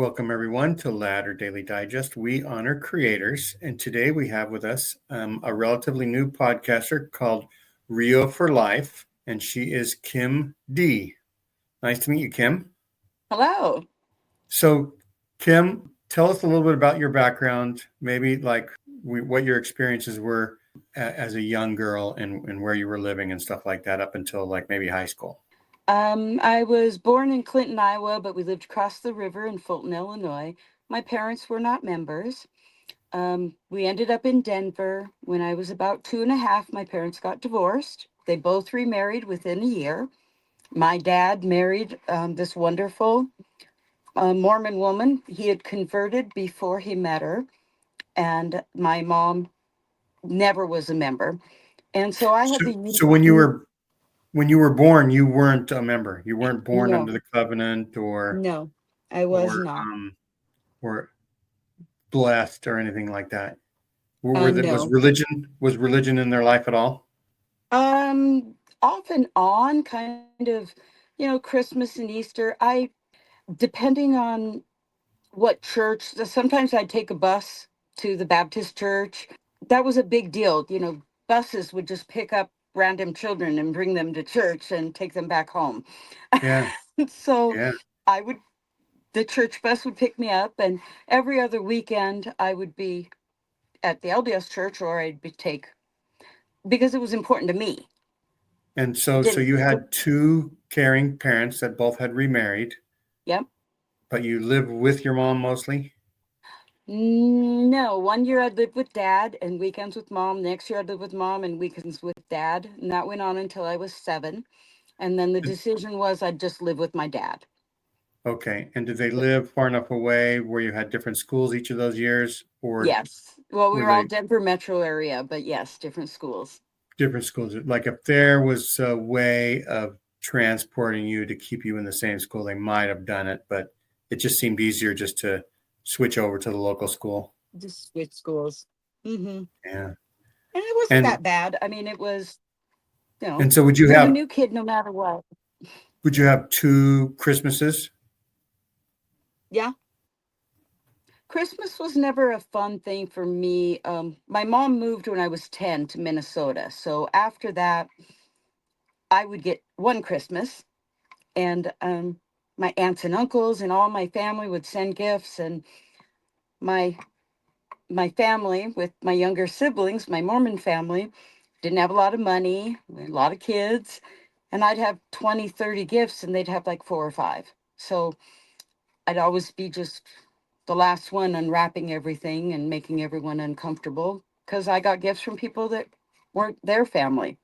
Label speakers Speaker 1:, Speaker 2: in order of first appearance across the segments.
Speaker 1: Welcome, everyone, to Ladder Daily Digest. We honor creators, and today we have with us a relatively new podcaster called Rio4Life, and she is Kim D. Nice to meet you, Kim.
Speaker 2: Hello.
Speaker 1: So, Kim, tell us a little bit about your background, maybe what your experiences were as a young girl and where you were living and stuff like that up until maybe high school.
Speaker 2: I was born in Clinton, Iowa, but we lived across the river in Fulton, Illinois. My parents were not members. We ended up in Denver. When I was about 2.5, my parents got divorced. They both remarried within a year. My dad married this wonderful Mormon woman. He had converted before he met her, and my mom never was a member. And so I had
Speaker 1: So,
Speaker 2: the
Speaker 1: so when you were born, you weren't a member. You weren't born
Speaker 2: no,
Speaker 1: under the covenant or
Speaker 2: no, I was
Speaker 1: or
Speaker 2: not.
Speaker 1: um, or blessed or anything like that. Was
Speaker 2: No.
Speaker 1: religion in their life at all?
Speaker 2: Off and on, kind of, Christmas and Easter. Depending on what church, sometimes I'd take a bus to the Baptist church. That was a big deal. Buses would just pick up random children and bring them to church and take them back home.
Speaker 1: Yeah,
Speaker 2: So
Speaker 1: yeah.
Speaker 2: I would, the church bus would pick me up, and every other weekend I would be at the LDS church, or because it was important to me.
Speaker 1: And
Speaker 2: It
Speaker 1: so
Speaker 2: didn't.
Speaker 1: you had two caring parents that both had remarried,
Speaker 2: Yep.
Speaker 1: but you lived with your mom mostly?
Speaker 2: No, one year I'd lived with dad and weekends with mom. Next year I'd live with mom and weekends with dad. And that went on until I was 7. And then the decision was I'd just live with my dad.
Speaker 1: Okay. And did they live far enough away where you had different schools each of those years, or
Speaker 2: Yes. Well, we
Speaker 1: were
Speaker 2: were all
Speaker 1: they
Speaker 2: Denver metro area, but yes, different schools.
Speaker 1: different schools? Like if there was a way of transporting you to keep you in the same school, they might have done it, but it just seemed easier just to switch over to the local school.
Speaker 2: Just switch schools. Mm-hmm.
Speaker 1: Yeah.
Speaker 2: And it wasn't
Speaker 1: And
Speaker 2: that bad. I mean, it was,
Speaker 1: and so would you
Speaker 2: you're the
Speaker 1: have
Speaker 2: new kid no matter what.
Speaker 1: would you have two Christmases?
Speaker 2: Yeah. Christmas was never a fun thing for me. My mom moved when I was 10 to Minnesota. So after that, I would get one Christmas, and my aunts and uncles and all my family would send gifts, and my my family with my younger siblings, my Mormon family, didn't have a lot of money, a lot of kids, and I'd have 20, 30 gifts, and they'd have like 4 or 5. So I'd always be just the last one unwrapping everything and making everyone uncomfortable because I got gifts from people that weren't their family.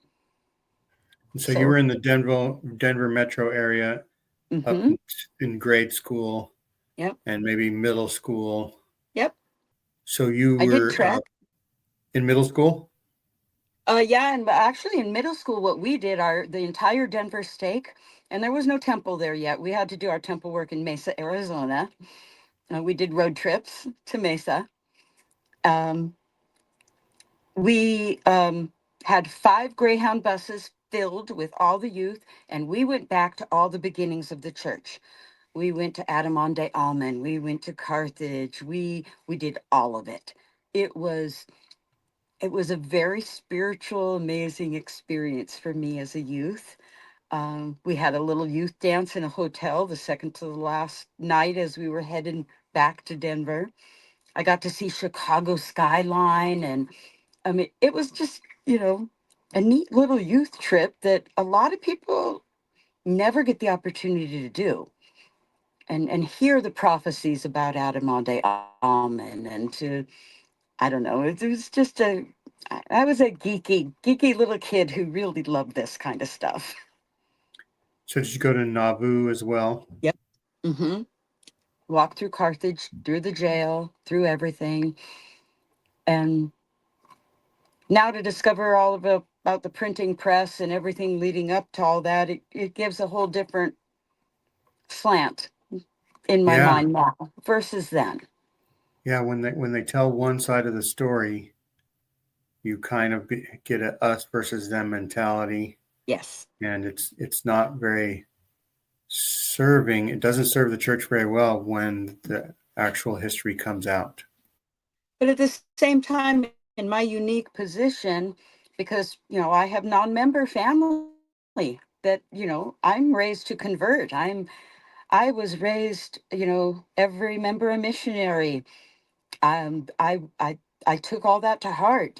Speaker 1: So you
Speaker 2: So,
Speaker 1: were in the Denver metro area up
Speaker 2: mm-hmm.
Speaker 1: in grade school
Speaker 2: Yep.
Speaker 1: and maybe middle school.
Speaker 2: Yep.
Speaker 1: So you
Speaker 2: I did
Speaker 1: were
Speaker 2: track.
Speaker 1: in middle school?
Speaker 2: Yeah, and actually in middle school, what we did, the entire Denver stake, and there was no temple there yet. We had to do our temple work in Mesa, Arizona. We did road trips to Mesa. Um, we had 5 Greyhound buses filled with all the youth, and we went back to all the beginnings of the church. We went to Adamonte Almond. We went to Carthage. We did all of it. It was it was a very spiritual, amazing experience for me as a youth. We had a little youth dance in a hotel the second to the last night as we were heading back to Denver. I got to see Chicago skyline, and I mean, it was just, a neat little youth trip that a lot of people never get the opportunity to do. And hear the prophecies about Adamonte Almond, and I don't know, it was just I was a geeky little kid who really loved this kind of stuff.
Speaker 1: So did you go to Nauvoo as well?
Speaker 2: Yep. Mm-hmm. Walked through Carthage, through the jail, through everything. And now to discover all about the printing press and everything leading up to all that, it gives a whole different slant in my
Speaker 1: Yeah,
Speaker 2: mind now versus then.
Speaker 1: yeah. When they tell one side of the story, you kind of get a us versus them mentality,
Speaker 2: Yes.
Speaker 1: and it's not very serving, it doesn't serve the church very well when the actual history comes out.
Speaker 2: But at the same time, in my unique position, because, I have non-member family that, I'm raised to convert. I was raised, every member a missionary. I took all that to heart.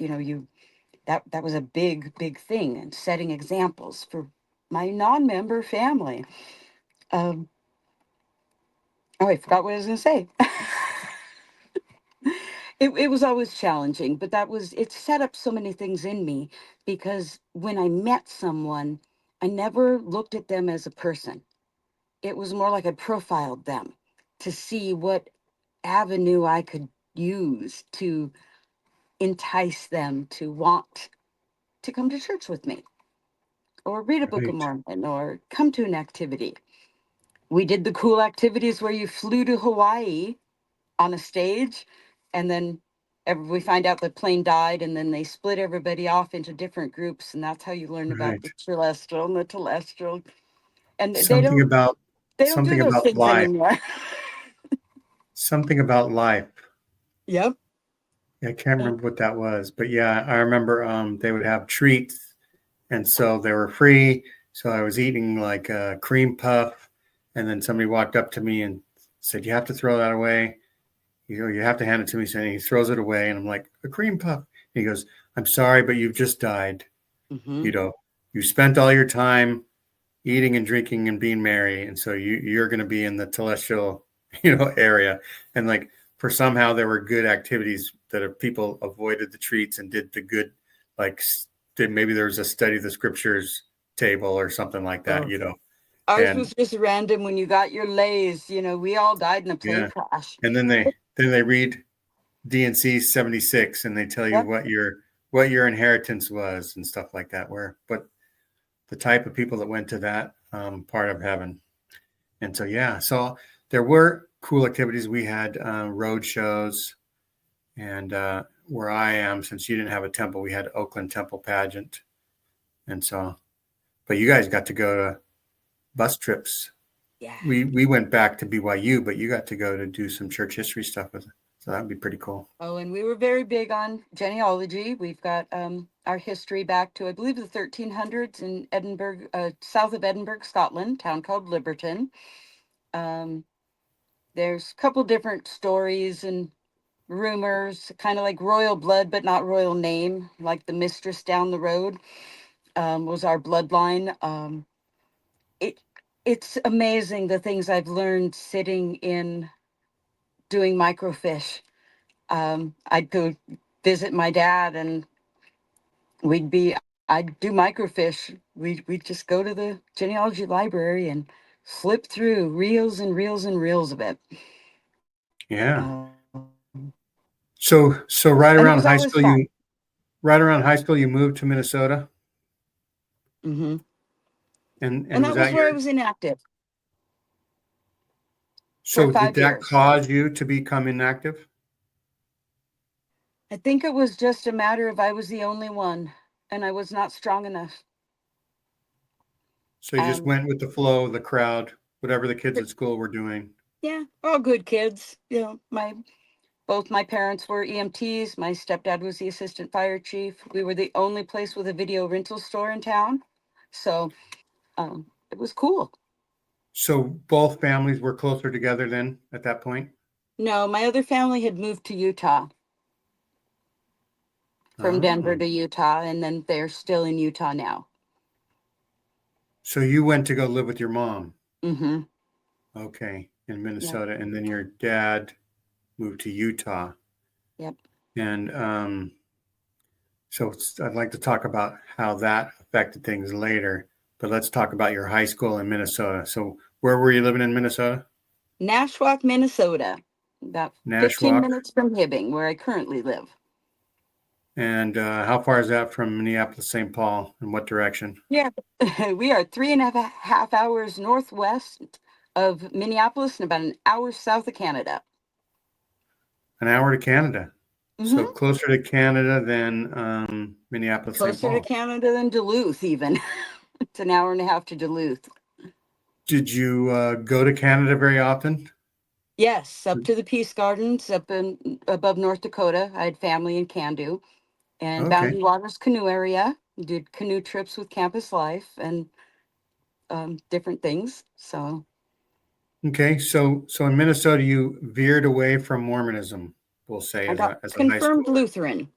Speaker 2: That was a big thing, and setting examples for my non-member family. Um, oh, I forgot what I was going to say. It was always challenging, but it set up so many things in me, because when I met someone, I never looked at them as a person. It was more like I profiled them to see what avenue I could use to entice them to want to come to church with me, or read a Book of
Speaker 1: Right,
Speaker 2: Mormon, or come to an activity. We did the cool activities where you flew to Hawaii on a stage, and then we find out the plane died, and then they split everybody off into different groups, and that's how you learn about
Speaker 1: right.
Speaker 2: the celestial and the telestial. And
Speaker 1: Something about
Speaker 2: they don't do
Speaker 1: something
Speaker 2: those
Speaker 1: about
Speaker 2: things
Speaker 1: life.
Speaker 2: anymore.
Speaker 1: Something about life.
Speaker 2: Yep.
Speaker 1: I can't remember what that was, but yeah, I remember they would have treats, and so they were free. So I was eating like a cream puff, and then somebody walked up to me and said, "You have to throw that away. You have to hand it to me." So he throws it away, and I'm like, "A cream puff." And he goes, "I'm sorry, but you've just died.
Speaker 2: Mm-hmm.
Speaker 1: You know, you spent all your time eating and drinking and being merry, and so you're going to be in the celestial, area." And like for somehow there were good activities that people avoided the treats and did the good, like did maybe there was a study of the scriptures table or something like that,
Speaker 2: Oh, ours
Speaker 1: and
Speaker 2: was just random. When you got your lays, we all died in a plane
Speaker 1: yeah,
Speaker 2: crash.
Speaker 1: and then they read D&C 76 and they tell you
Speaker 2: Yep.
Speaker 1: what your inheritance was and stuff like that. But the type of people that went to that part of heaven. And so, yeah, so there were cool activities. We had road shows, and where I am, since you didn't have a temple, we had Oakland Temple Pageant. And so, but you guys got to go to bus trips.
Speaker 2: Yeah.
Speaker 1: We went back to BYU, but you got to go to do some church history stuff with it. So that'd be pretty cool.
Speaker 2: Oh, and we were very big on genealogy. We've got our history back to, I believe, the 1300s in Edinburgh, south of Edinburgh, Scotland, town called Liberton. Um, there's a couple different stories and rumors, kind of like royal blood, but not royal name, like the mistress down the road was our bloodline. It it's amazing the things I've learned sitting in doing microfiche. I'd go visit my dad, and I'd do microfiche. We'd just go to the genealogy library and flip through reels and reels and reels of it.
Speaker 1: Yeah.
Speaker 2: Um,
Speaker 1: So
Speaker 2: and it was always fun.
Speaker 1: right around high school you moved to Minnesota,
Speaker 2: Hmm.
Speaker 1: and
Speaker 2: And
Speaker 1: was
Speaker 2: that was
Speaker 1: that
Speaker 2: where I
Speaker 1: your
Speaker 2: was inactive for
Speaker 1: so did
Speaker 2: five
Speaker 1: that
Speaker 2: years.
Speaker 1: cause you to become inactive?
Speaker 2: I think it was just a matter of I was the only one, and I was not strong enough.
Speaker 1: So you just
Speaker 2: Um,
Speaker 1: went with the flow of the crowd, whatever the kids at school were doing.
Speaker 2: yeah, all good kids. Both my parents were EMTs. My stepdad was the assistant fire chief. We were the only place with a video rental store in town, so it was cool.
Speaker 1: So both families were closer together then at that point?
Speaker 2: No, my other family had moved to Utah, from Denver
Speaker 1: Oh.
Speaker 2: to Utah, and then they're still in Utah now.
Speaker 1: So you went to go live with your mom,
Speaker 2: Mm-hmm.
Speaker 1: okay, in
Speaker 2: Yep.
Speaker 1: Minnesota, and then your dad moved to Utah.
Speaker 2: Yep.
Speaker 1: And so I'd like to talk about how that affected things later, but let's talk about your high school in Minnesota. So where were you living in Minnesota?
Speaker 2: Nashwauk, Minnesota, about 15
Speaker 1: Nashwauk.
Speaker 2: minutes from Hibbing, where I currently live.
Speaker 1: And how far is that from Minneapolis, St. Paul? In what direction?
Speaker 2: Yeah, we are 3.5 hours northwest of Minneapolis and about an hour south of Canada.
Speaker 1: An hour to Canada. So
Speaker 2: Hmm.
Speaker 1: closer to Canada than Minneapolis, St.
Speaker 2: Closer to
Speaker 1: Paul.
Speaker 2: Canada than Duluth, even. It's an hour and a half to Duluth.
Speaker 1: Did you go to Canada very often?
Speaker 2: Yes, up to the Peace Gardens up in above North Dakota. I had family in Candu and
Speaker 1: Okay.
Speaker 2: Boundary Waters canoe area. Did canoe trips with Campus Life and different things. So
Speaker 1: Okay. So in Minnesota, you veered away from Mormonism, we'll say,
Speaker 2: I
Speaker 1: as
Speaker 2: got
Speaker 1: a high
Speaker 2: confirmed
Speaker 1: schooler,
Speaker 2: Lutheran.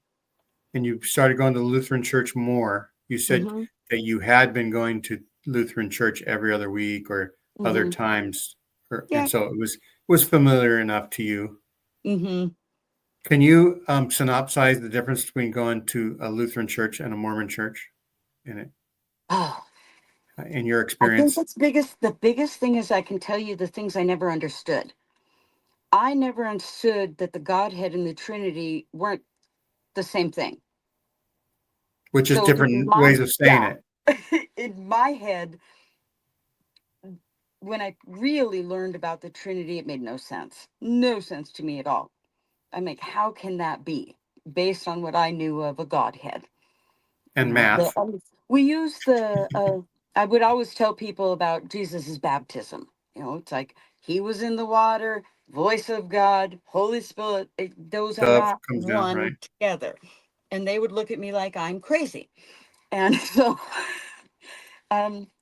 Speaker 1: and you started going to the Lutheran church more. You said
Speaker 2: Mm-hmm.
Speaker 1: that you had been going to Lutheran church every other week or other
Speaker 2: Mm-hmm.
Speaker 1: times, and
Speaker 2: Yeah.
Speaker 1: so it was familiar enough to you.
Speaker 2: Mm-hmm.
Speaker 1: Can you synopsize the difference between going to a Lutheran church and a Mormon church in it,
Speaker 2: Oh,
Speaker 1: in your
Speaker 2: I think
Speaker 1: experience?
Speaker 2: the biggest thing is I can tell you the things I never understood. I never understood that the Godhead and the Trinity weren't the same thing.
Speaker 1: Which is
Speaker 2: So in
Speaker 1: different
Speaker 2: my
Speaker 1: ways of saying
Speaker 2: yeah,
Speaker 1: it.
Speaker 2: in my head, when I really learned about the Trinity, it made no sense. No sense to me at all. I'm like, how can that be based on what I knew of a Godhead? You
Speaker 1: And
Speaker 2: know,
Speaker 1: math.
Speaker 2: we use the. I would always tell people about Jesus's baptism. You know, it's like he was in the water, voice of God, Holy Spirit. Those are
Speaker 1: Dove
Speaker 2: not
Speaker 1: comes down, right?
Speaker 2: one together, and they would look at me like I'm crazy. And so,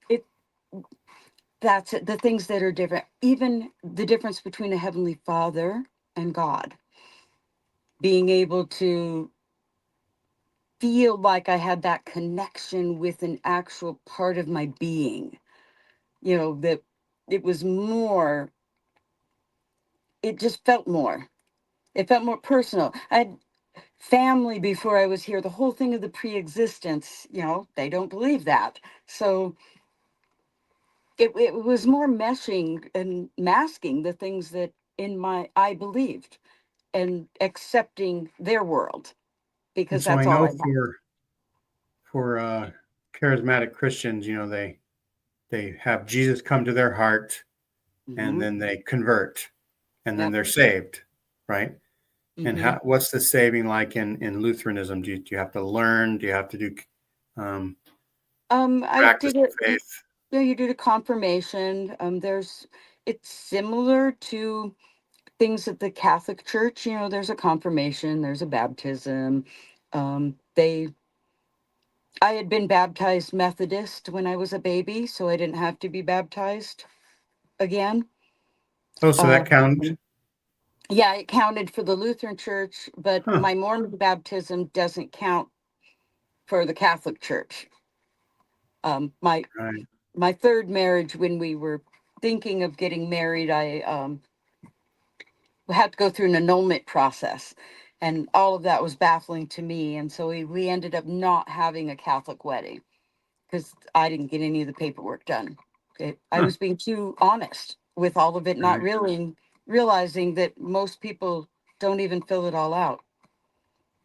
Speaker 2: it that's it, the things that are different. Even the difference between a heavenly Father and God, being able to feel like I had that connection with an actual part of my being, you know, that it was more, it just felt more. It felt more personal. I had family before I was here. The whole thing of the pre-existence, you know, they don't believe that. So it was more meshing and masking the things that in my I believed and accepting their world
Speaker 1: And
Speaker 2: because
Speaker 1: so I
Speaker 2: that's all
Speaker 1: know
Speaker 2: I had.
Speaker 1: for charismatic Christians, they have Jesus come to their heart, and
Speaker 2: Hmm.
Speaker 1: then they convert, and then
Speaker 2: Yep.
Speaker 1: they're saved, right? And
Speaker 2: Hmm.
Speaker 1: what's the saving like in Lutheranism? Do you have to learn? Do you have to do um,
Speaker 2: I
Speaker 1: practice
Speaker 2: did it.
Speaker 1: the faith?
Speaker 2: Yeah, you did a confirmation. It's similar to things at the Catholic Church. You know, there's a confirmation, there's a baptism. They, I had been baptized Methodist when I was a baby, so I didn't have to be baptized again.
Speaker 1: Oh, so that counts,
Speaker 2: Um, yeah, it counted for the Lutheran Church, but
Speaker 1: huh?
Speaker 2: my Mormon baptism doesn't count for the Catholic Church. My
Speaker 1: Right.
Speaker 2: my third marriage, when we were thinking of getting married, I had to go through an annulment process, and all of that was baffling to me. And so we ended up not having a Catholic wedding because I didn't get any of the paperwork done. I
Speaker 1: Huh.
Speaker 2: was being too honest with all of it, not
Speaker 1: Right.
Speaker 2: really realizing that most people don't even fill it all out.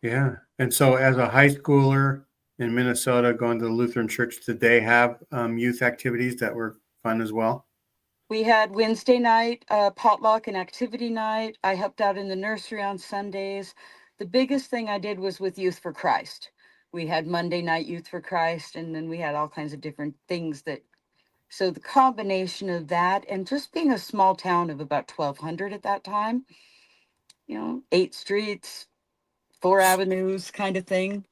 Speaker 1: Yeah. And so, as a high schooler in Minnesota, going to the Lutheran church, did they have youth activities that were fun as well?
Speaker 2: We had Wednesday night potluck and activity night. I helped out in the nursery on Sundays. The biggest thing I did was with Youth for Christ. We had Monday night Youth for Christ, and then we had all kinds of different things that. So the combination of that and just being a small town of about 1,200 at that time, you know, 8 streets, 4 avenues kind of thing.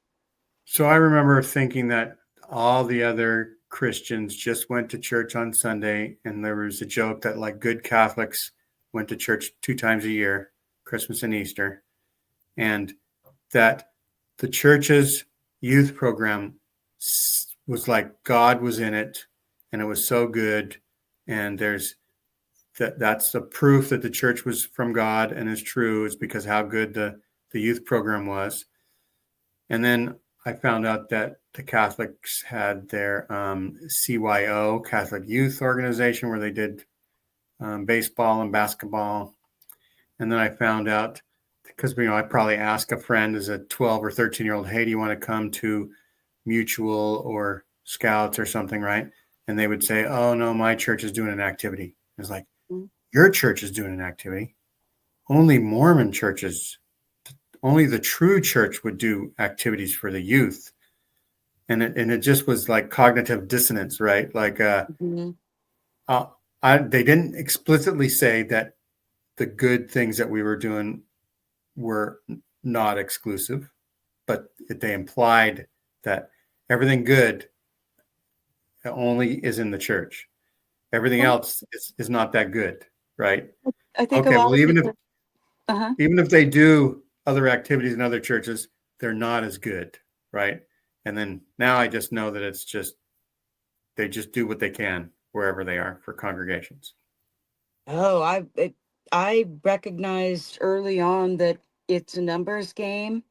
Speaker 1: So I remember thinking that all the other Christians just went to church on Sunday, and there was a joke that like good Catholics went to church 2 times a year, Christmas and Easter, and that the church's youth program was like God was in it, and it was so good, and that's the proof that the church was from God and is true is because how good the youth program was. And then I found out that the Catholics had their CYO, Catholic Youth Organization, where they did baseball and basketball. And then I found out because I probably asked a friend as a 12 or 13-year-old, hey, do you want to come to Mutual or Scouts or something, right? And they would say, oh no, my church is doing an activity. It's like,
Speaker 2: Mm.
Speaker 1: your church is doing an activity. Only Mormon churches, only the true church would do activities for the youth. And it just was like cognitive dissonance, right? Like
Speaker 2: Mhm.
Speaker 1: they didn't explicitly say that the good things that we were doing were not exclusive, but they implied that everything good only is in the church. Everything
Speaker 2: Well,
Speaker 1: else is not that good, right?
Speaker 2: I think a
Speaker 1: Okay,
Speaker 2: lot
Speaker 1: well,
Speaker 2: of people. Uh-huh.
Speaker 1: even if they do other activities in other churches, they're not as good, right? And then now I just know that it's just they just do what they can wherever they are for congregations.
Speaker 2: Oh, I recognized early on that it's a numbers game.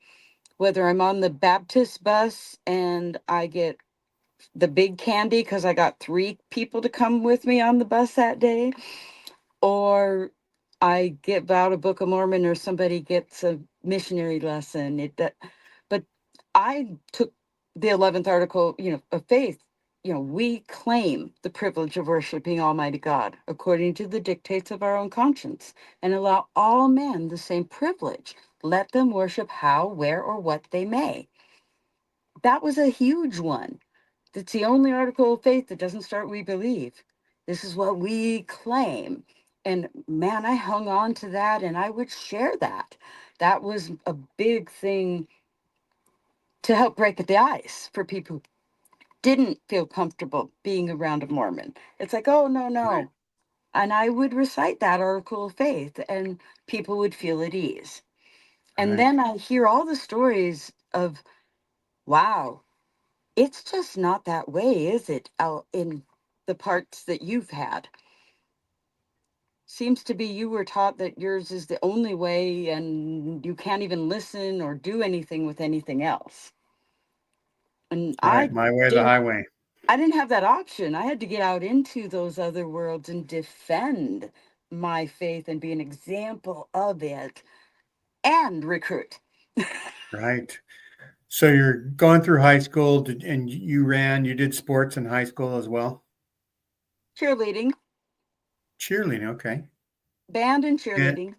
Speaker 2: Whether I'm on the Baptist bus and I get the big candy because I got 3 people to come with me on the bus that day, or I give out a Book of Mormon or somebody gets a missionary lesson. But I took the 11th article, of faith. We claim the privilege of worshiping Almighty God according to the dictates of our own conscience and allow all men the same privilege. Let them worship how, where, or what they may. That was a huge one. It's the only article of faith that doesn't start "we believe." This is what we claim. And man, I hung on to that and I would share that. That was a big thing to help break the ice for people who didn't feel comfortable being around a Mormon. It's like, oh, no,
Speaker 1: Right.
Speaker 2: no. And I would recite that article of faith and people would feel at ease. And
Speaker 1: Right.
Speaker 2: then I hear all the stories of, wow, it's just not that way, is it? Out in the parts that you've had. Seems to be you were taught that yours is the only way and you can't even listen or do anything with anything else. And
Speaker 1: Right. My way or the
Speaker 2: didn't
Speaker 1: highway.
Speaker 2: I didn't have that option. I had to get out into those other worlds and defend my faith and be an example of it and recruit.
Speaker 1: Right. So you're going through high school and you did sports in high school as well?
Speaker 2: Cheerleading,
Speaker 1: Cheerleading, okay.
Speaker 2: band and
Speaker 1: And,
Speaker 2: cheerleading.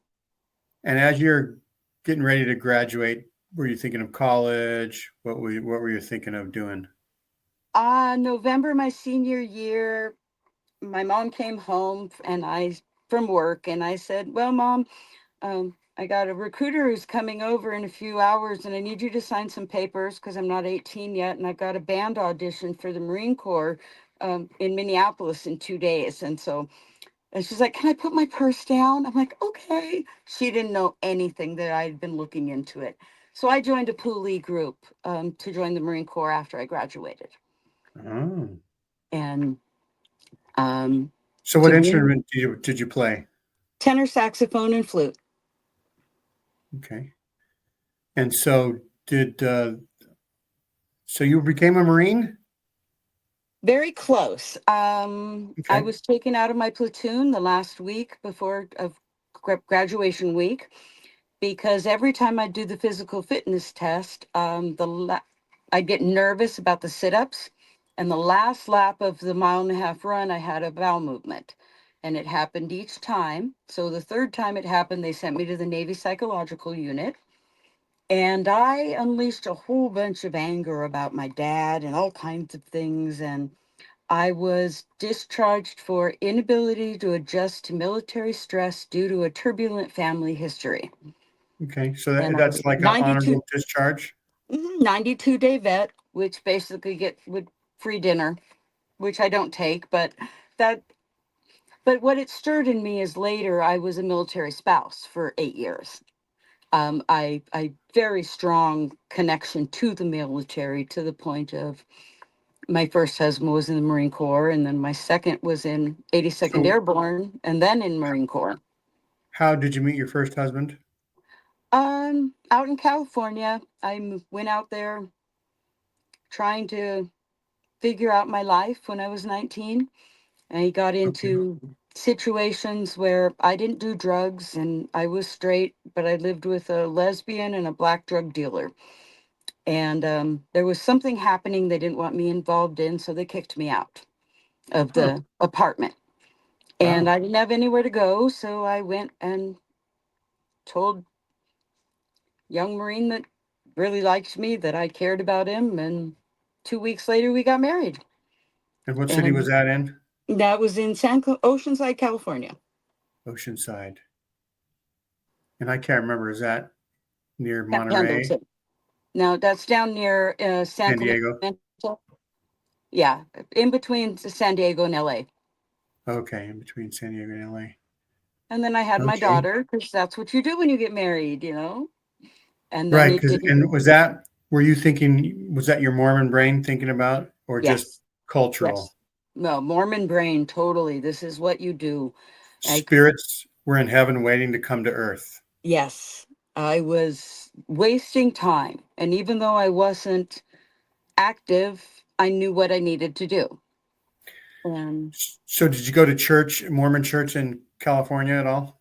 Speaker 1: and as you're getting ready to graduate, were you thinking of college? What were you thinking of doing?
Speaker 2: November, my senior year, my mom came home and I from work and I said, "Well, Mom, I got a recruiter who's coming over in a few hours and I need you to sign some papers because I'm not 18 yet and I've got a band audition for the Marine Corps in Minneapolis in 2 days." And she's like, "Can I put my purse down?" I'm like, "Okay." She didn't know anything that I had been looking into it. So I joined a Poolee group to join the Marine Corps after I graduated.
Speaker 1: Oh.
Speaker 2: And um,
Speaker 1: So what
Speaker 2: to be
Speaker 1: instrument did you play?
Speaker 2: tenor saxophone and flute.
Speaker 1: Okay. And so did so you became a Marine?
Speaker 2: Very close. I
Speaker 1: Okay.
Speaker 2: was taken out of my platoon the last week before of graduation week because every time I do the physical fitness test, I'd get nervous about the sit-ups, and the last lap of the mile-and-a-half run, I had a bowel movement, and it happened each time. So the third time it happened, they sent me to the Navy Psychological Unit. And I unleashed a whole bunch of anger about my dad and all kinds of things. And I was discharged for inability to adjust to military stress due to a turbulent family history.
Speaker 1: Okay. So
Speaker 2: And I
Speaker 1: that's
Speaker 2: was
Speaker 1: like an
Speaker 2: 92,
Speaker 1: honorable discharge.
Speaker 2: 92-day vet, which basically get with free dinner, which I don't take, that but what it stirred in me is later I was a military spouse for 8 years. I very strong connection to the military to the point of my first husband was in the Marine Corps, and then my second was in 82nd
Speaker 1: So
Speaker 2: Airborne, and then in Marine Corps.
Speaker 1: how did you meet your first husband?
Speaker 2: Out in California, went out there trying to figure out my life when I was 19. I got
Speaker 1: Okay.
Speaker 2: into situations where I didn't do drugs and I was straight, but I lived with a lesbian and a black drug dealer. And there was something happening they didn't want me involved in, so they kicked me out of
Speaker 1: Huh.
Speaker 2: the apartment. And
Speaker 1: Wow.
Speaker 2: I didn't have anywhere to go, so I went and told young Marine that really liked me that I cared about him. And 2 weeks later, we got married.
Speaker 1: And what city was
Speaker 2: And
Speaker 1: that in?
Speaker 2: That was in Oceanside, California.
Speaker 1: Oceanside. And I can't remember, is that near
Speaker 2: Pendleton.
Speaker 1: Monterey,
Speaker 2: No, that's down near San
Speaker 1: San Diego?
Speaker 2: Clemente. Yeah, in between San Diego and LA.
Speaker 1: Okay, in between San Diego and LA.
Speaker 2: And then I had my
Speaker 1: Okay.
Speaker 2: daughter, because that's what you do when you get married, And then
Speaker 1: Right,
Speaker 2: it
Speaker 1: because
Speaker 2: didn't.
Speaker 1: and were you thinking, was that your Mormon brain thinking about, or just
Speaker 2: Yes,
Speaker 1: cultural?
Speaker 2: yes. No, Mormon brain, totally. This is what you do. I,
Speaker 1: Spirits were in heaven waiting to come to earth.
Speaker 2: yes, I was wasting time. And even though I wasn't active, I knew what I needed to do. And
Speaker 1: So did you go to church, Mormon church in California at all?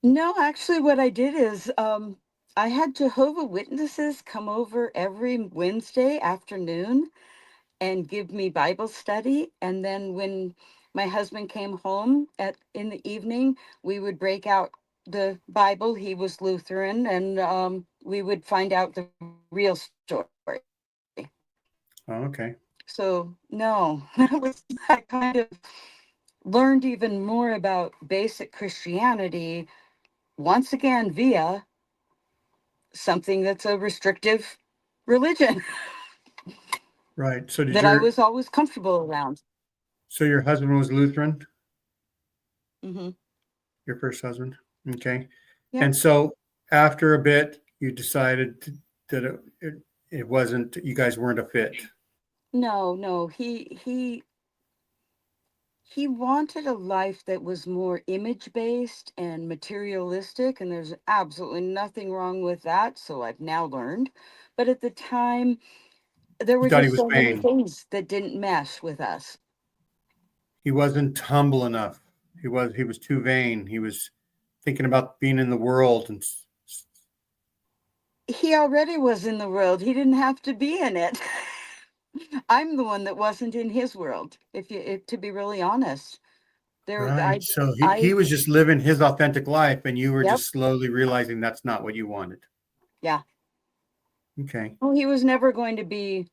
Speaker 2: no, actually, what I did is I had Jehovah Witnesses come over every Wednesday afternoon and give me Bible study. And then when my husband came home in the evening, we would break out the Bible. He was Lutheran, and we would find out the real story.
Speaker 1: Oh, okay.
Speaker 2: So no, I kind of learned even more about basic Christianity once again via something that's a restrictive religion
Speaker 1: Right. So
Speaker 2: that I was always comfortable around.
Speaker 1: your husband was Lutheran,
Speaker 2: Hmm.
Speaker 1: your first husband? Okay.
Speaker 2: Yep.
Speaker 1: And so after a bit, you decided that it wasn't, you guys weren't a fit.
Speaker 2: No, no, he wanted a life that was more image based and materialistic, and there's absolutely nothing wrong with that. So I've now learned. But at the time, there
Speaker 1: You
Speaker 2: were
Speaker 1: thought he
Speaker 2: just
Speaker 1: was
Speaker 2: so many
Speaker 1: vain.
Speaker 2: things that didn't mesh with us.
Speaker 1: He wasn't humble enough. He was too vain. He was thinking about being in the world and
Speaker 2: He already was in the world, he didn't have to be in it. I'm the one that wasn't in his world, to be really honest. There,
Speaker 1: right. So he
Speaker 2: I,
Speaker 1: was just living his authentic life and you were
Speaker 2: yep,
Speaker 1: just slowly realizing that's not what you wanted.
Speaker 2: yeah.
Speaker 1: Okay.
Speaker 2: Oh, he was never going to be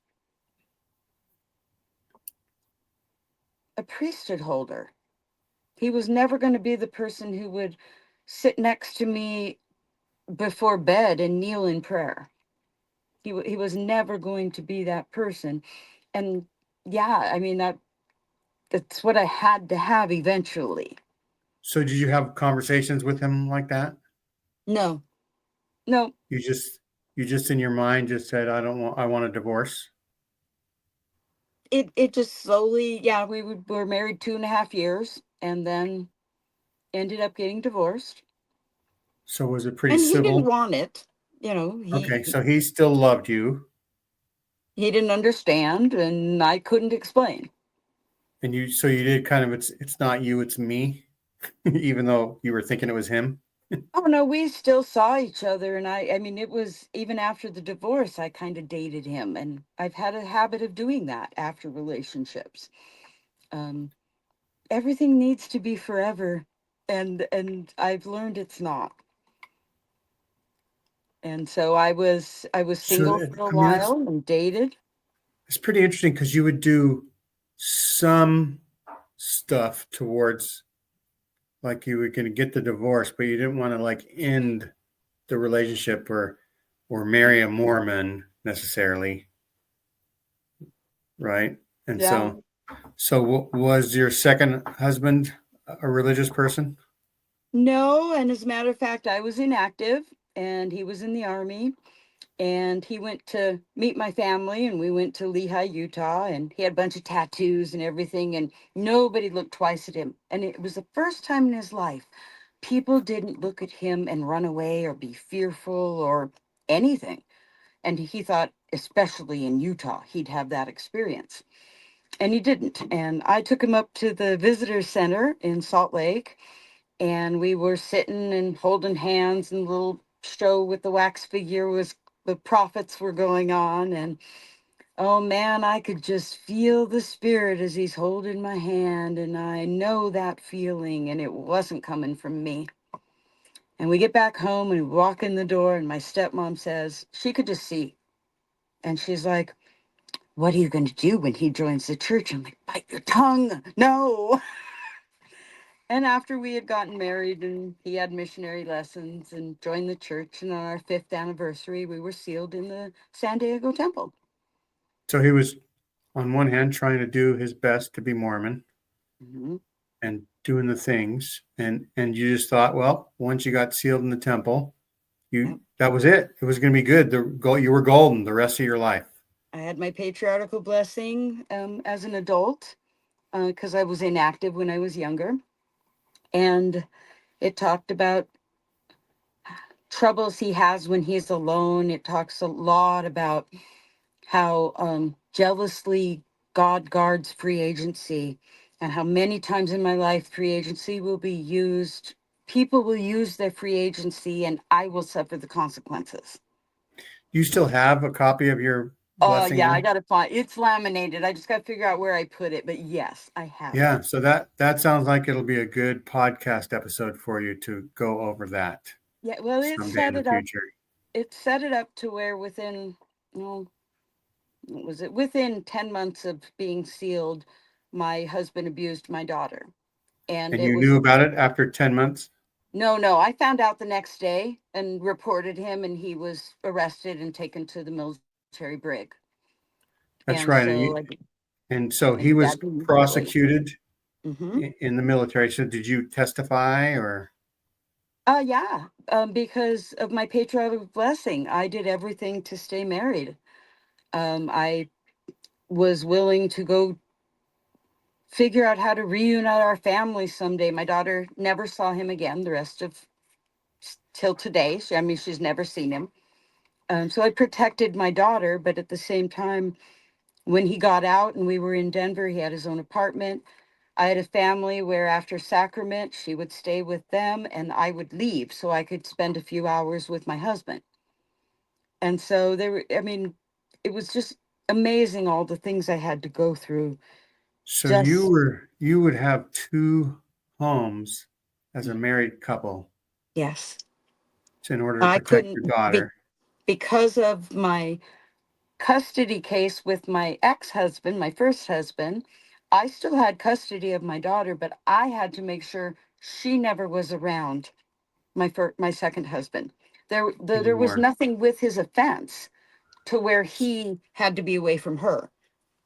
Speaker 2: a priesthood holder. He was never going to be the person who would sit next to me before bed and kneel in prayer. He was never going to be that person. And yeah, I mean that's what I had to have eventually.
Speaker 1: So did you have conversations with him like that?
Speaker 2: No, no,
Speaker 1: You just you just in your mind just said, I want a divorce.
Speaker 2: it just slowly, yeah, were married 2.5 years and then ended up getting divorced.
Speaker 1: So was it pretty
Speaker 2: And he didn't
Speaker 1: civil?
Speaker 2: want it. You know,
Speaker 1: Okay, so he still loved you,
Speaker 2: he didn't understand, and I couldn't explain.
Speaker 1: and you did kind of it's not you, it's me, even though you were thinking it was him.
Speaker 2: Oh no, we still saw each other, and I mean it was even after the divorce I kind of dated him, and I've had a habit of doing that after relationships. Um Everything needs to be forever, and I've learned it's not. And so I was
Speaker 1: So
Speaker 2: single for a
Speaker 1: I mean
Speaker 2: while and dated.
Speaker 1: it's pretty interesting because you would do some stuff towards like you were going to get the divorce, but you didn't want to like end the relationship or marry a Mormon necessarily, right? And
Speaker 2: Yeah.
Speaker 1: so was your second husband a religious person?
Speaker 2: No, and as a matter of fact, I was inactive and he was in the army, and he went to meet my family, and we went to Lehi, Utah, and he had a bunch of tattoos and everything, and nobody looked twice at him. And it was the first time in his life people didn't look at him and run away or be fearful or anything. And he thought, especially in Utah, he'd have that experience. And he didn't. And I took him up to the visitor center in Salt Lake, and we were sitting and holding hands, and the little show with the wax figure was, the prophets were going on. And oh man, I could just feel the spirit as he's holding my hand, and I know that feeling, and it wasn't coming from me. And we get back home and we walk in the door, and my stepmom says she could just see, and she's like, what are you going to do when he joins the church? I'm like, bite your tongue. No. And after we had gotten married and he had missionary lessons and joined the church, and on our 5th anniversary, we were sealed in the San Diego temple.
Speaker 1: So he was, on one hand, trying to do his best to be Mormon
Speaker 2: Mm-hmm.
Speaker 1: and doing the things, and you just thought, well, once you got sealed in the temple,
Speaker 2: Yep.
Speaker 1: that was it. It was going to be good. You were golden the rest of your life.
Speaker 2: I had my patriarchal blessing as an adult because I was inactive when I was younger. And it talked about troubles he has when he's alone. It talks a lot about how jealously God guards free agency, and how many times in my life free agency will be used. People will use their free agency, and I will suffer the consequences.
Speaker 1: You still have a copy of your
Speaker 2: Oh
Speaker 1: blessing
Speaker 2: yeah, I
Speaker 1: there?
Speaker 2: gotta find it's laminated. I just gotta figure out where I put it. But yes, I have it.
Speaker 1: Yeah. So that sounds like it'll be a good podcast episode for you to go over that
Speaker 2: Yeah, well,
Speaker 1: someday in the future.
Speaker 2: it set it up to where within, well, what was it? Within 10 months of being sealed, my husband abused my daughter. And
Speaker 1: And
Speaker 2: it
Speaker 1: you
Speaker 2: was
Speaker 1: knew about it after 10 months?
Speaker 2: no, I found out the next day and reported him, and he was arrested and taken to the military brig. And
Speaker 1: That's right.
Speaker 2: so
Speaker 1: And so
Speaker 2: and
Speaker 1: he was
Speaker 2: that immediately.
Speaker 1: prosecuted
Speaker 2: Mm-hmm.
Speaker 1: in the military. So did you testify or?
Speaker 2: Yeah, because of my patriotic blessing, I did everything to stay married. I was willing to go figure out how to reunite our family someday. My daughter never saw him again the rest of till today. I mean, she's never seen him. So I protected my daughter, but at the same time, when he got out and we were in Denver, he had his own apartment. I had a family where after sacrament, she would stay with them and I would leave so I could spend a few hours with my husband. And so there were, I mean, it was just amazing all the things I had to go through.
Speaker 1: So
Speaker 2: Just,
Speaker 1: you would have two homes as a
Speaker 2: yeah,
Speaker 1: married couple
Speaker 2: yes.
Speaker 1: in order to
Speaker 2: I
Speaker 1: protect your
Speaker 2: couldn't be
Speaker 1: daughter.
Speaker 2: because of my custody case with my ex-husband, my first husband. I still had custody of my daughter, but I had to make sure she never was around my second husband. There was
Speaker 1: Anymore.
Speaker 2: nothing with his offense to where he had to be away from her.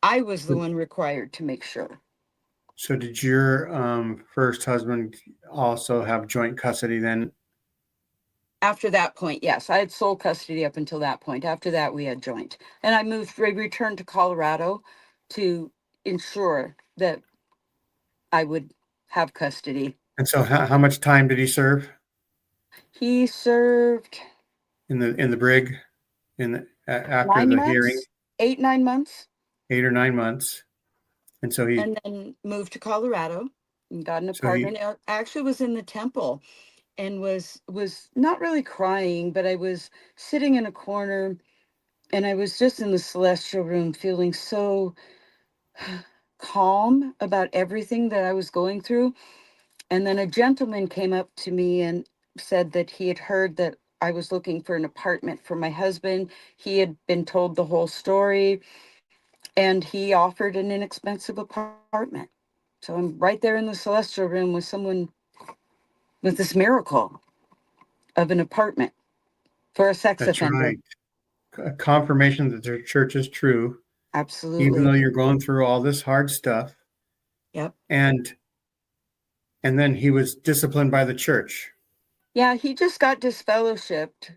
Speaker 2: I was the
Speaker 1: So,
Speaker 2: one required to make sure.
Speaker 1: so did your first husband also have joint custody then?
Speaker 2: After that point, yes, I had sole custody up until that point. After that, we had joint. And I returned to Colorado to ensure that I would have custody.
Speaker 1: And so how much time did he serve
Speaker 2: He served
Speaker 1: in the brig after
Speaker 2: nine
Speaker 1: the hearing?
Speaker 2: months, 8, 9 months,
Speaker 1: 8 or 9 months. And so
Speaker 2: and then moved to Colorado and got an
Speaker 1: so he
Speaker 2: apartment. I actually was in the temple and was not really crying, but I was sitting in a corner and I was just in the celestial room feeling so calm about everything that I was going through. And then a gentleman came up to me and said that he had heard that I was looking for an apartment for my husband. He had been told the whole story and he offered an inexpensive apartment. So I'm right there in the celestial room with someone with this miracle of an apartment for a sex
Speaker 1: That's
Speaker 2: offender.
Speaker 1: right. A confirmation that their church is true, even though
Speaker 2: Absolutely.
Speaker 1: you're going through all this hard stuff.
Speaker 2: Yep.
Speaker 1: And and then he was disciplined by the church.
Speaker 2: Yeah, he just got disfellowshipped.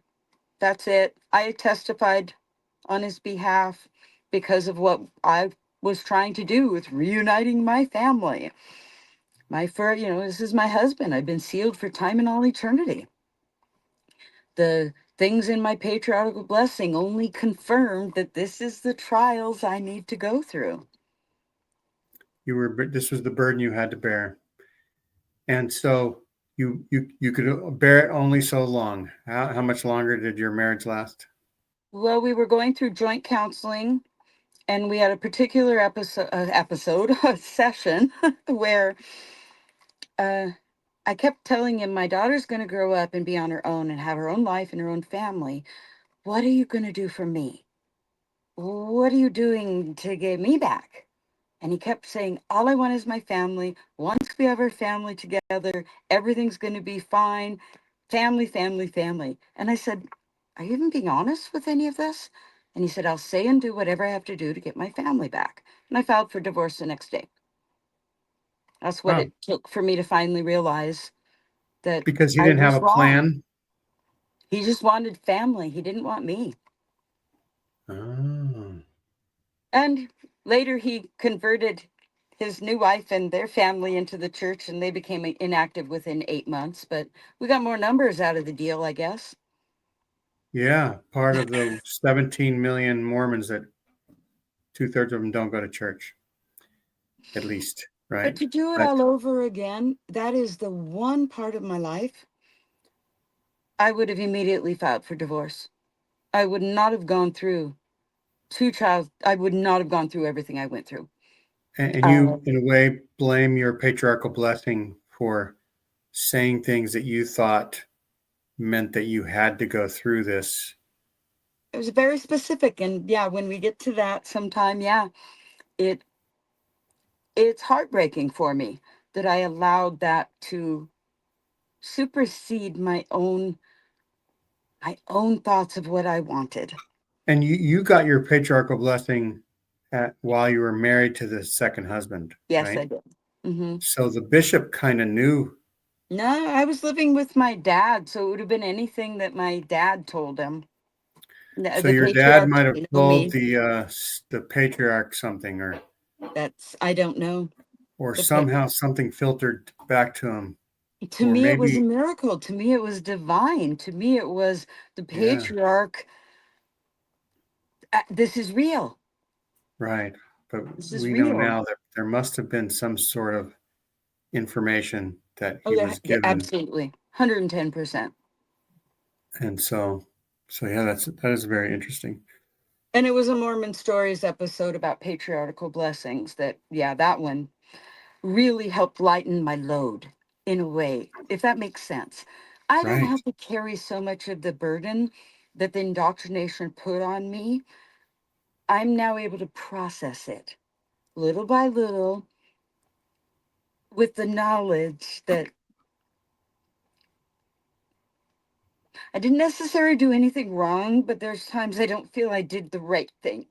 Speaker 2: That's it. I testified on his behalf because of what I was trying to do with reuniting my family. This is my husband. I've been sealed for time and all eternity. The things in my patriarchal blessing only confirmed that this is the trials I need to go through.
Speaker 1: This was the burden you had to bear. And so you could bear it only so long. How much longer did your marriage last?
Speaker 2: Well, we were going through joint counseling, and we had a particular a session where uh, I kept telling him, my daughter's going to grow up and be on her own and have her own life and her own family. What are you going to do for me? what are you doing to get me back? And he kept saying, all I want is my family. Once we have our family together, everything's going to be fine. Family, family, family. And I said, are you even being honest with any of this? And he said, I'll say and do whatever I have to do to get my family back. And I filed for divorce the next day. That's what
Speaker 1: Wow.
Speaker 2: it took for me to finally realize that
Speaker 1: Because he
Speaker 2: I
Speaker 1: didn't have
Speaker 2: was
Speaker 1: a
Speaker 2: wrong.
Speaker 1: plan.
Speaker 2: He just wanted family. He didn't want me.
Speaker 1: Oh.
Speaker 2: And later he converted his new wife and their family into the church, and they became inactive within 8 months. But we got more numbers out of the deal, I guess.
Speaker 1: Yeah, part of the 17 million Mormons that two-thirds of them don't go to church, at least,
Speaker 2: But
Speaker 1: right?
Speaker 2: to do it
Speaker 1: But
Speaker 2: all over again, that is the one part of my life I would have immediately filed for divorce. I would not have gone through I would not have gone through everything I went through.
Speaker 1: and you,
Speaker 2: Um,
Speaker 1: in a way, blame your patriarchal blessing for saying things that you thought meant that you had to go through this.
Speaker 2: it was very specific, and yeah, when we get to that sometime, yeah, it it's heartbreaking for me that I allowed that to supersede my own thoughts of what I wanted.
Speaker 1: And you got your patriarchal blessing while you were married to the second husband,
Speaker 2: Yes, I
Speaker 1: right?
Speaker 2: did. Hmm.
Speaker 1: So the bishop kind of knew.
Speaker 2: No, I was living with my dad, so it would have been anything that my dad told him.
Speaker 1: So
Speaker 2: The
Speaker 1: your dad
Speaker 2: patriarch,
Speaker 1: might have
Speaker 2: you know
Speaker 1: told
Speaker 2: me.
Speaker 1: the patriarch something,
Speaker 2: That's I don't know.
Speaker 1: or
Speaker 2: The pa-
Speaker 1: somehow something filtered back to him,
Speaker 2: to
Speaker 1: or
Speaker 2: me, it was a
Speaker 1: maybe
Speaker 2: miracle. To me, it was divine. To me, it was the
Speaker 1: yeah,
Speaker 2: patriarch. This is real.
Speaker 1: right. But
Speaker 2: This is
Speaker 1: we know
Speaker 2: real.
Speaker 1: now that there must have been some sort of information that
Speaker 2: Oh,
Speaker 1: he
Speaker 2: yeah,
Speaker 1: was given,
Speaker 2: absolutely, 110%.
Speaker 1: and so yeah, that is very interesting.
Speaker 2: And it was a Mormon Stories episode about patriarchal blessings that, yeah, that one really helped lighten my load in a way, if that makes sense. I don't
Speaker 1: Right,
Speaker 2: have to carry so much of the burden that the indoctrination put on me. I'm now able to process it little by little with the knowledge that I didn't necessarily do anything wrong, but there's times I don't feel I did the right thing.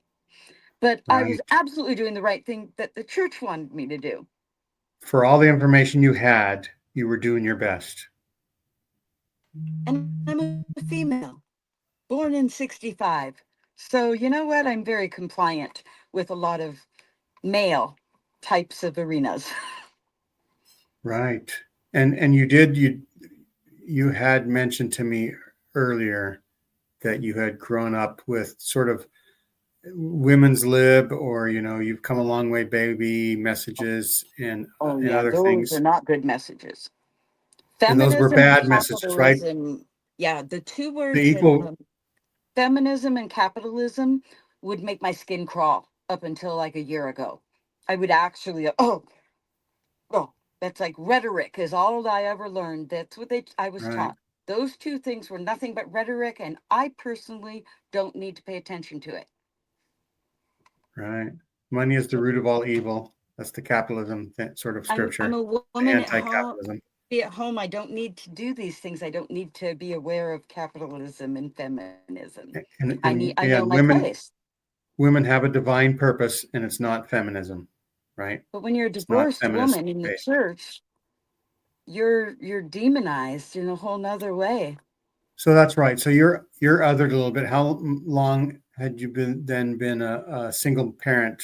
Speaker 2: But I was
Speaker 1: right.
Speaker 2: absolutely doing the right thing that the church wanted me to do.
Speaker 1: For all the information you had, you were doing your best.
Speaker 2: And I'm a female, born in 65. So, you know what? I'm very compliant with a lot of male types of arenas.
Speaker 1: Right. And you had mentioned to me earlier that you had grown up with sort of women's lib, or you've come a long way baby messages,
Speaker 2: Oh,
Speaker 1: and
Speaker 2: yeah,
Speaker 1: other
Speaker 2: those are
Speaker 1: things,
Speaker 2: not good messages.
Speaker 1: and those were
Speaker 2: Feminism and
Speaker 1: bad messages, right?
Speaker 2: capitalism. Yeah, the two
Speaker 1: The
Speaker 2: words that
Speaker 1: equal,
Speaker 2: feminism and capitalism would make my skin crawl up until like a year ago. I would actually, oh, that's like rhetoric is all I ever learned. That's what I was
Speaker 1: right,
Speaker 2: taught. Those two things were nothing but rhetoric, and I personally don't need to pay attention to it.
Speaker 1: right. Money is the
Speaker 2: So
Speaker 1: root of all evil. That's the capitalism sort of
Speaker 2: I'm
Speaker 1: scripture,
Speaker 2: a
Speaker 1: the
Speaker 2: woman at home.
Speaker 1: anti-capitalism.
Speaker 2: Be at home. I don't need to do these things. I don't need to be aware of capitalism and feminism. I
Speaker 1: Yeah,
Speaker 2: know my place.
Speaker 1: women have a divine purpose, and it's not feminism, right?
Speaker 2: But when you're a
Speaker 1: It's not
Speaker 2: divorced
Speaker 1: feminist
Speaker 2: woman in the
Speaker 1: based.
Speaker 2: church, you're demonized in a whole nother way.
Speaker 1: So that's right. So you're othered a little bit. How long had you been a single parent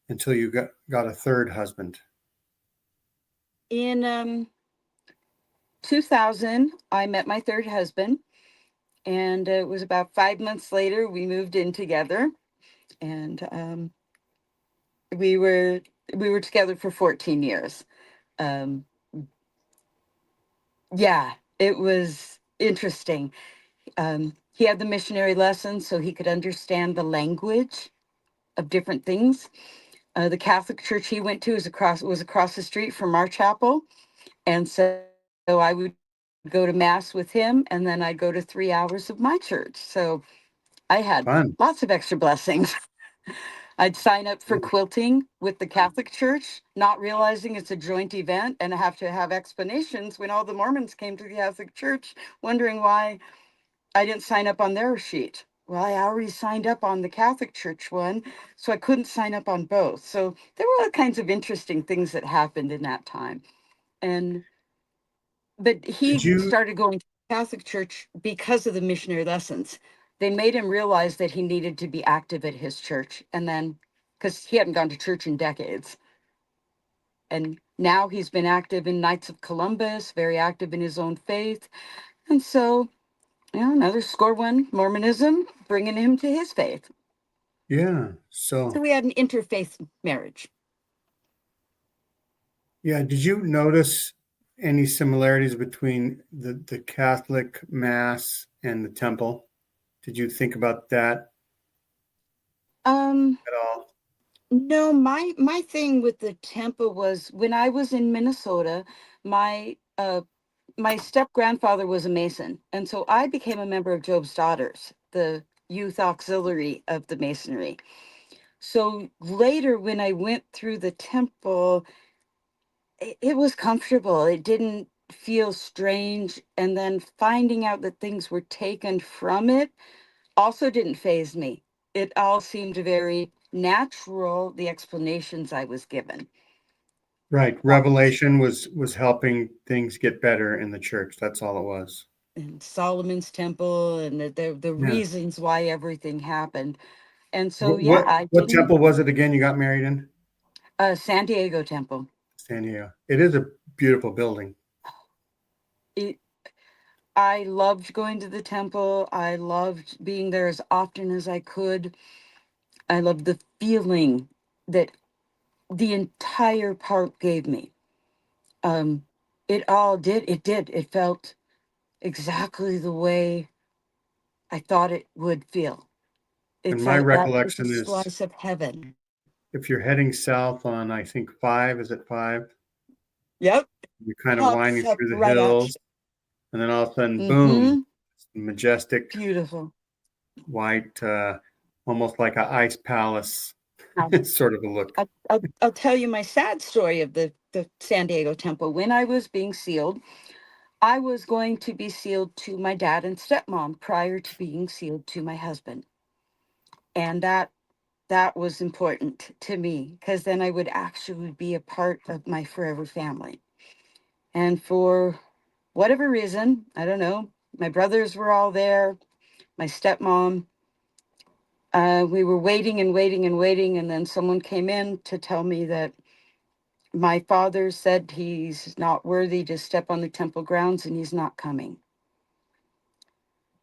Speaker 1: until you got a third husband?
Speaker 2: In 2000, I met my third husband, and it was about 5 months later we moved in together, and we were we were together for 14 years. Um, yeah, it was interesting. He had the missionary lessons, so he could understand the language of different things. The Catholic church he went to was across the street from our chapel, and so I would go to mass with him, and then I'd go to 3 hours of my church. So I had
Speaker 1: Fun.
Speaker 2: lots of extra blessings. I'd sign up for quilting with the Catholic Church, not realizing it's a joint event, and I have to have explanations when all the Mormons came to the Catholic Church, wondering why I didn't sign up on their sheet. Well, I already signed up on the Catholic Church one, so I couldn't sign up on both. So there were all kinds of interesting things that happened in that time. And but
Speaker 1: Did
Speaker 2: he
Speaker 1: you
Speaker 2: started going to the Catholic Church because of the missionary lessons. They made him realize that he needed to be active at his church. And then, because he hadn't gone to church in decades. And now he's been active in Knights of Columbus, very active in his own faith. And so, another score one, Mormonism, bringing him to his faith.
Speaker 1: yeah,
Speaker 2: So
Speaker 1: so
Speaker 2: we had an interfaith marriage.
Speaker 1: yeah, did you notice any similarities between the Catholic Mass and the temple? Did you think about that
Speaker 2: Um,
Speaker 1: at all?
Speaker 2: no, my thing with the temple was when I was in Minnesota, my my step grandfather was a Mason, and so I became a member of Job's Daughters, the youth auxiliary of the Masonry. So later, when I went through the temple, it was comfortable. It didn't feel strange. And then finding out that things were taken from it also didn't faze me. It all seemed very natural, the explanations I was given.
Speaker 1: Right.
Speaker 2: Uh,
Speaker 1: Revelation was helping things get better in the church. That's all it was.
Speaker 2: and Solomon's temple and the
Speaker 1: Yeah.
Speaker 2: reasons why everything happened. And so,
Speaker 1: What
Speaker 2: yeah,
Speaker 1: what,
Speaker 2: I
Speaker 1: what
Speaker 2: didn't,
Speaker 1: temple was it again you got married in?
Speaker 2: San Diego temple.
Speaker 1: San Diego. It is a beautiful building.
Speaker 2: It, I loved going to the temple. I loved being there as often as I could. I loved the feeling that the entire park gave me. Um, it felt exactly the way I thought it would feel.
Speaker 1: And
Speaker 2: It's
Speaker 1: my
Speaker 2: like that was a
Speaker 1: recollection is
Speaker 2: slice of heaven.
Speaker 1: if you're heading south on I think five, is it five?
Speaker 2: Yep.
Speaker 1: You're kind of
Speaker 2: Pops
Speaker 1: winding
Speaker 2: up
Speaker 1: through the
Speaker 2: right at
Speaker 1: hills, and then all of a sudden,
Speaker 2: you.
Speaker 1: boom,
Speaker 2: Mm-hmm.
Speaker 1: majestic
Speaker 2: Beautiful.
Speaker 1: white, almost like a ice palace
Speaker 2: Now,
Speaker 1: sort of a look.
Speaker 2: I'll tell you my sad story of the San Diego temple. When I was being sealed, I was going to be sealed to my dad and stepmom prior to being sealed to my husband. And that was important to me because then I would actually be a part of my forever family. And for whatever reason, I don't know, my brothers were all there, my stepmom. We were waiting and waiting and waiting, and then someone came in to tell me that my father said he's not worthy to step on the temple grounds and he's not coming.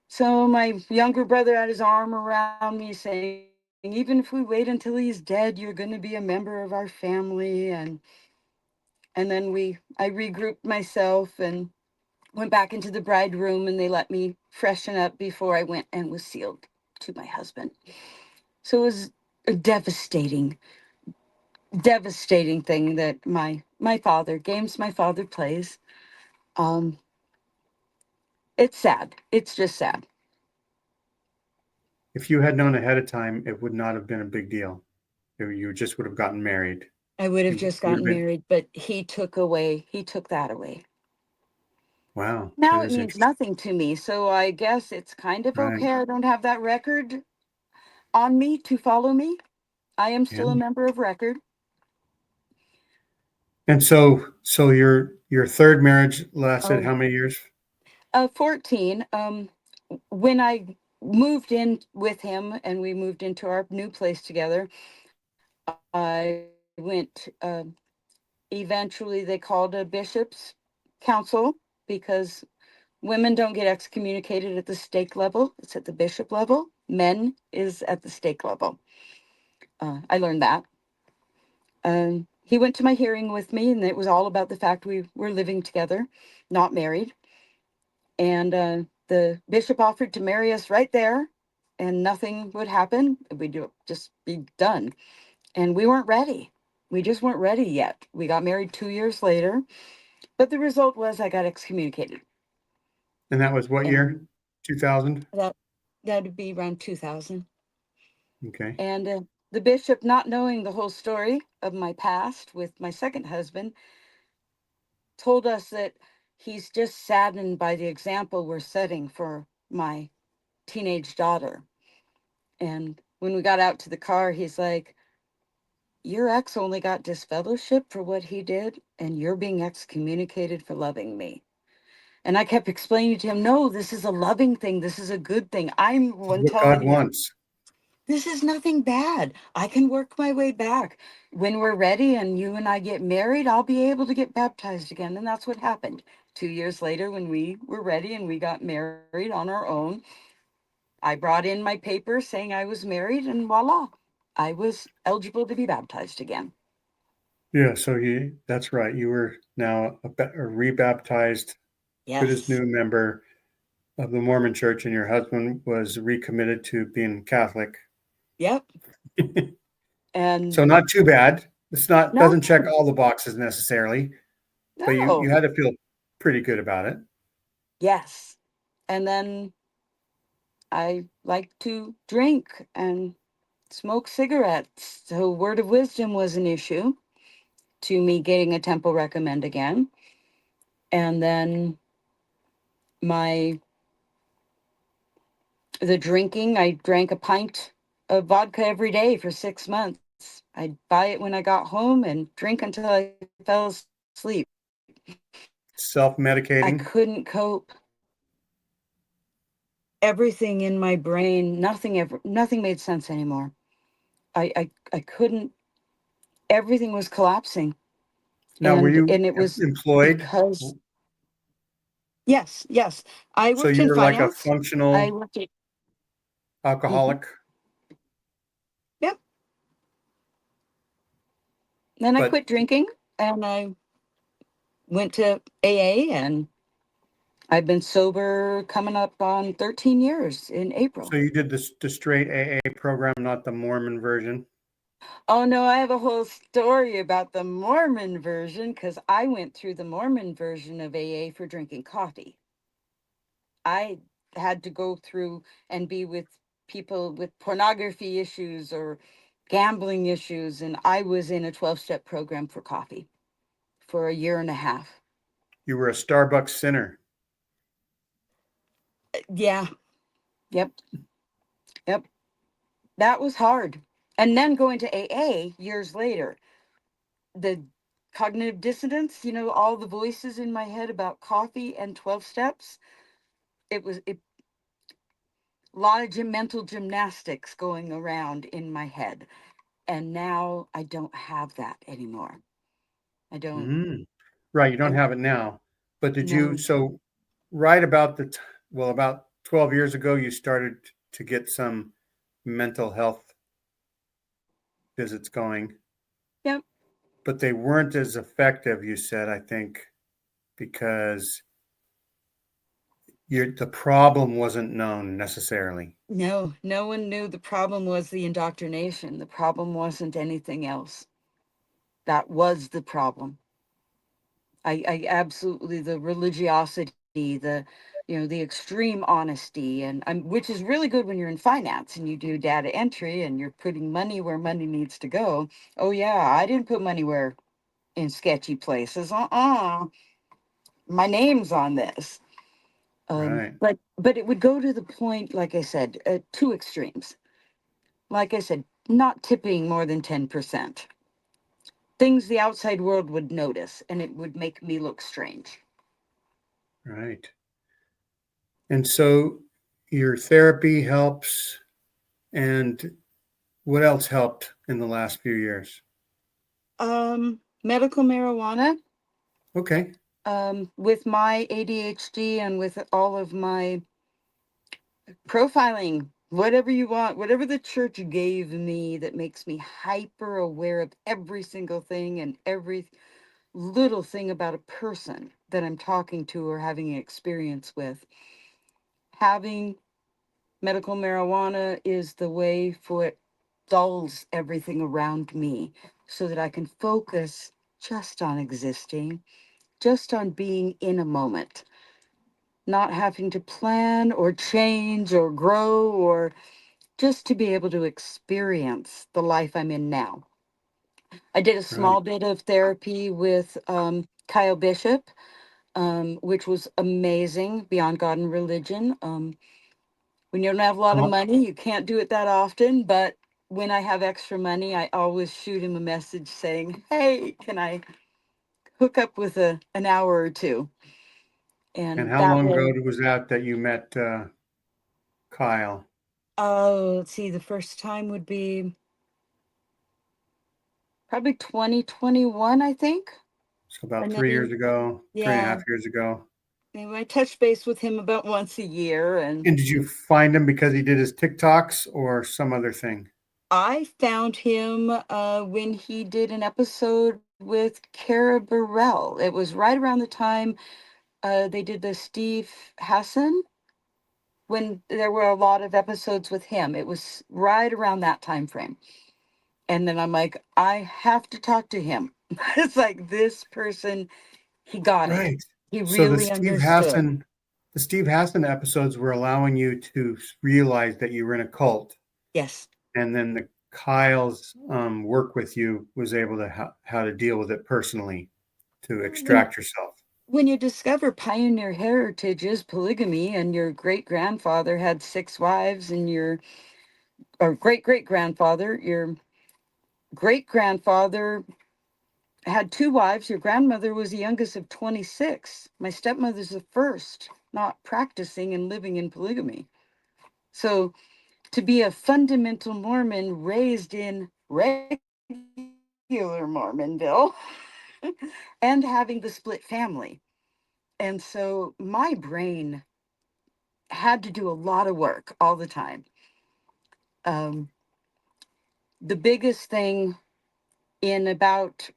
Speaker 2: So my younger brother had his arm around me saying, even if we wait until he's dead, you're going to be a member of our family. And then I regrouped myself and went back into the bride room, and they let me freshen up before I went and was sealed to my husband. So it was a devastating thing that my father, games my father plays. Um, it's sad. It's just sad.
Speaker 1: If you had known ahead of time, it would not have been a big deal. You just would have gotten married.
Speaker 2: I would have
Speaker 1: You
Speaker 2: just
Speaker 1: would have
Speaker 2: gotten
Speaker 1: been,
Speaker 2: married, but he took that away.
Speaker 1: wow,
Speaker 2: Now
Speaker 1: that
Speaker 2: it
Speaker 1: is
Speaker 2: means
Speaker 1: interesting.
Speaker 2: nothing to me. So I guess it's kind of
Speaker 1: Right.
Speaker 2: okay. I don't have that record on me to follow me. I am
Speaker 1: Yeah.
Speaker 2: still a member of record.
Speaker 1: And so your third marriage lasted
Speaker 2: Oh,
Speaker 1: how many years?
Speaker 2: 14. When I moved in with him and we moved into our new place together, I went, eventually they called a bishop's council because women don't get excommunicated at the stake level. It's at the bishop level. Men is at the stake level. I learned that. He went to my hearing with me, and it was all about the fact we were living together, not married. And the bishop offered to marry us right there, and nothing would happen. We'd just be done. And we weren't ready. We just weren't ready yet. We got married 2 years later, but the result was I got excommunicated.
Speaker 1: And that was what year?
Speaker 2: And
Speaker 1: 2000?
Speaker 2: that That'd be around 2000.
Speaker 1: Okay.
Speaker 2: And the bishop, not knowing the whole story of my past with my second husband, told us that he's just saddened by the example we're setting for my teenage daughter. And when we got out to the car, he's like, your ex only got disfellowship for what he did, and you're being excommunicated for loving me. And I kept explaining to him, no, this is a loving thing. This is a good thing. I'm
Speaker 1: This is
Speaker 2: one
Speaker 1: what God
Speaker 2: telling him,
Speaker 1: wants.
Speaker 2: this is nothing bad. I can work my way back. When we're ready and you and I get married, I'll be able to get baptized again. And that's what happened. 2 years later, when we were ready and we got married on our own, I brought in my papers saying I was married, and voila, I was eligible to be baptized again.
Speaker 1: Yeah, so that's right. You were now a rebaptized, good as
Speaker 2: Yes.
Speaker 1: new member of the Mormon Church, and your husband was recommitted to being Catholic.
Speaker 2: Yep. And
Speaker 1: So not too bad. It's not
Speaker 2: no,
Speaker 1: doesn't check all the boxes necessarily, but you
Speaker 2: no.
Speaker 1: had to feel pretty good about it.
Speaker 2: Yes. And then I like to drink and smoke cigarettes. So word of wisdom was an issue to me getting a temple recommend again. And then my the drinking, I drank a pint of vodka every day for 6 months. I'd buy it when I got home and drink until I fell asleep. I couldn't
Speaker 1: Self-medicating.
Speaker 2: cope. Everything in my brain, nothing made sense anymore. I couldn't, everything was collapsing.
Speaker 1: Now, were you
Speaker 2: And it was
Speaker 1: employed?
Speaker 2: because, yes, I
Speaker 1: So
Speaker 2: worked
Speaker 1: you
Speaker 2: in
Speaker 1: were like a
Speaker 2: finance. I
Speaker 1: functional
Speaker 2: worked at, mhm,
Speaker 1: alcoholic,
Speaker 2: yep. Then I
Speaker 1: but
Speaker 2: quit drinking and I went to AA, and I've been sober coming up on 13 years in
Speaker 1: so
Speaker 2: April.
Speaker 1: you did the straight AA program, not the Mormon version.
Speaker 2: Oh no, I have a whole story about the Mormon version because I went through the Mormon version of AA for drinking coffee. I had to go through and be with people with pornography issues or gambling issues, and I was in a 12-step program for coffee for a year and a half.
Speaker 1: You were a Starbucks sinner.
Speaker 2: Yeah, yep, yep. That was hard. And then going to AA years later, the cognitive dissonance, all the voices in my head about coffee and 12 steps, a lot of mental gymnastics going around in my head. And now I don't have that anymore. I don't.
Speaker 1: Mm. Right, you don't
Speaker 2: And
Speaker 1: have it now. But did you,
Speaker 2: no,
Speaker 1: so right about well, about 12 years ago, you started to get some mental health visits going,
Speaker 2: yep,
Speaker 1: but they weren't as effective, you said, I think, because the problem wasn't known necessarily.
Speaker 2: no, no one knew the problem was the indoctrination. The problem wasn't anything else. That was the problem. I absolutely, the religiosity, the extreme honesty, and which is really good when you're in finance and you do data entry and you're putting money where money needs to go. Oh yeah, I didn't put money where in sketchy places. My name's on this.
Speaker 1: Right.
Speaker 2: But it would go to the point, like I said, two extremes. Like I said, not tipping more than 10%. Things the outside world would notice, and it would make me look strange.
Speaker 1: Right. And so your therapy helps. And what else helped in the last few years?
Speaker 2: Medical marijuana,
Speaker 1: Okay.
Speaker 2: with my ADHD and with all of my profiling, whatever you want, whatever the church gave me that makes me hyper aware of every single thing and every little thing about a person that I'm talking to or having an experience with. Having medical marijuana is the way for it dulls everything around me so that I can focus just on existing, just on being in a moment. not having to plan or change or grow, or just to be able to experience the life I'm in now. I did a
Speaker 1: Right.
Speaker 2: small bit of therapy with Kyle Bishop, which was amazing, Beyond God and Religion. When you don't have a lot of
Speaker 1: How,
Speaker 2: money, you can't do it that often, but when I have extra money, I always shoot him a message saying, hey, can I hook up with an hour or two?
Speaker 1: and
Speaker 2: And
Speaker 1: how
Speaker 2: that
Speaker 1: long ago
Speaker 2: way,
Speaker 1: was that you met Kyle?
Speaker 2: oh, let's see, the first time would be probably 2021, I think.
Speaker 1: So about
Speaker 2: And
Speaker 1: 3 years
Speaker 2: then,
Speaker 1: ago, three and a
Speaker 2: yeah,
Speaker 1: half years ago.
Speaker 2: anyway, I touch base with him about once a year. And
Speaker 1: And did you find him because he did his TikToks or some other thing?
Speaker 2: I found him when he did an episode with Cara Burrell. It was right around the time they did the Steve Hassan, when there were a lot of episodes with him. It was right around that time frame. And then I'm like, I have to talk to him. It's like this person, he got it.
Speaker 1: Right.
Speaker 2: He
Speaker 1: So
Speaker 2: really understood.
Speaker 1: The Steve Hassan episodes were allowing you to realize that you were in a cult,
Speaker 2: Yes.
Speaker 1: and then the Kyle's work with you was able to how to deal with it personally to
Speaker 2: Well,
Speaker 1: extract yourself.
Speaker 2: when you discover pioneer heritage is polygamy, and your great grandfather had six wives, and your or great great grandfather, your great grandfather had two wives. Your grandmother was the youngest of 26. My stepmother's the first not practicing and living in polygamy. So to be a fundamental Mormon raised in regular Mormonville and having the split family. And so my brain had to do a lot of work all the time. Um, the biggest thing in about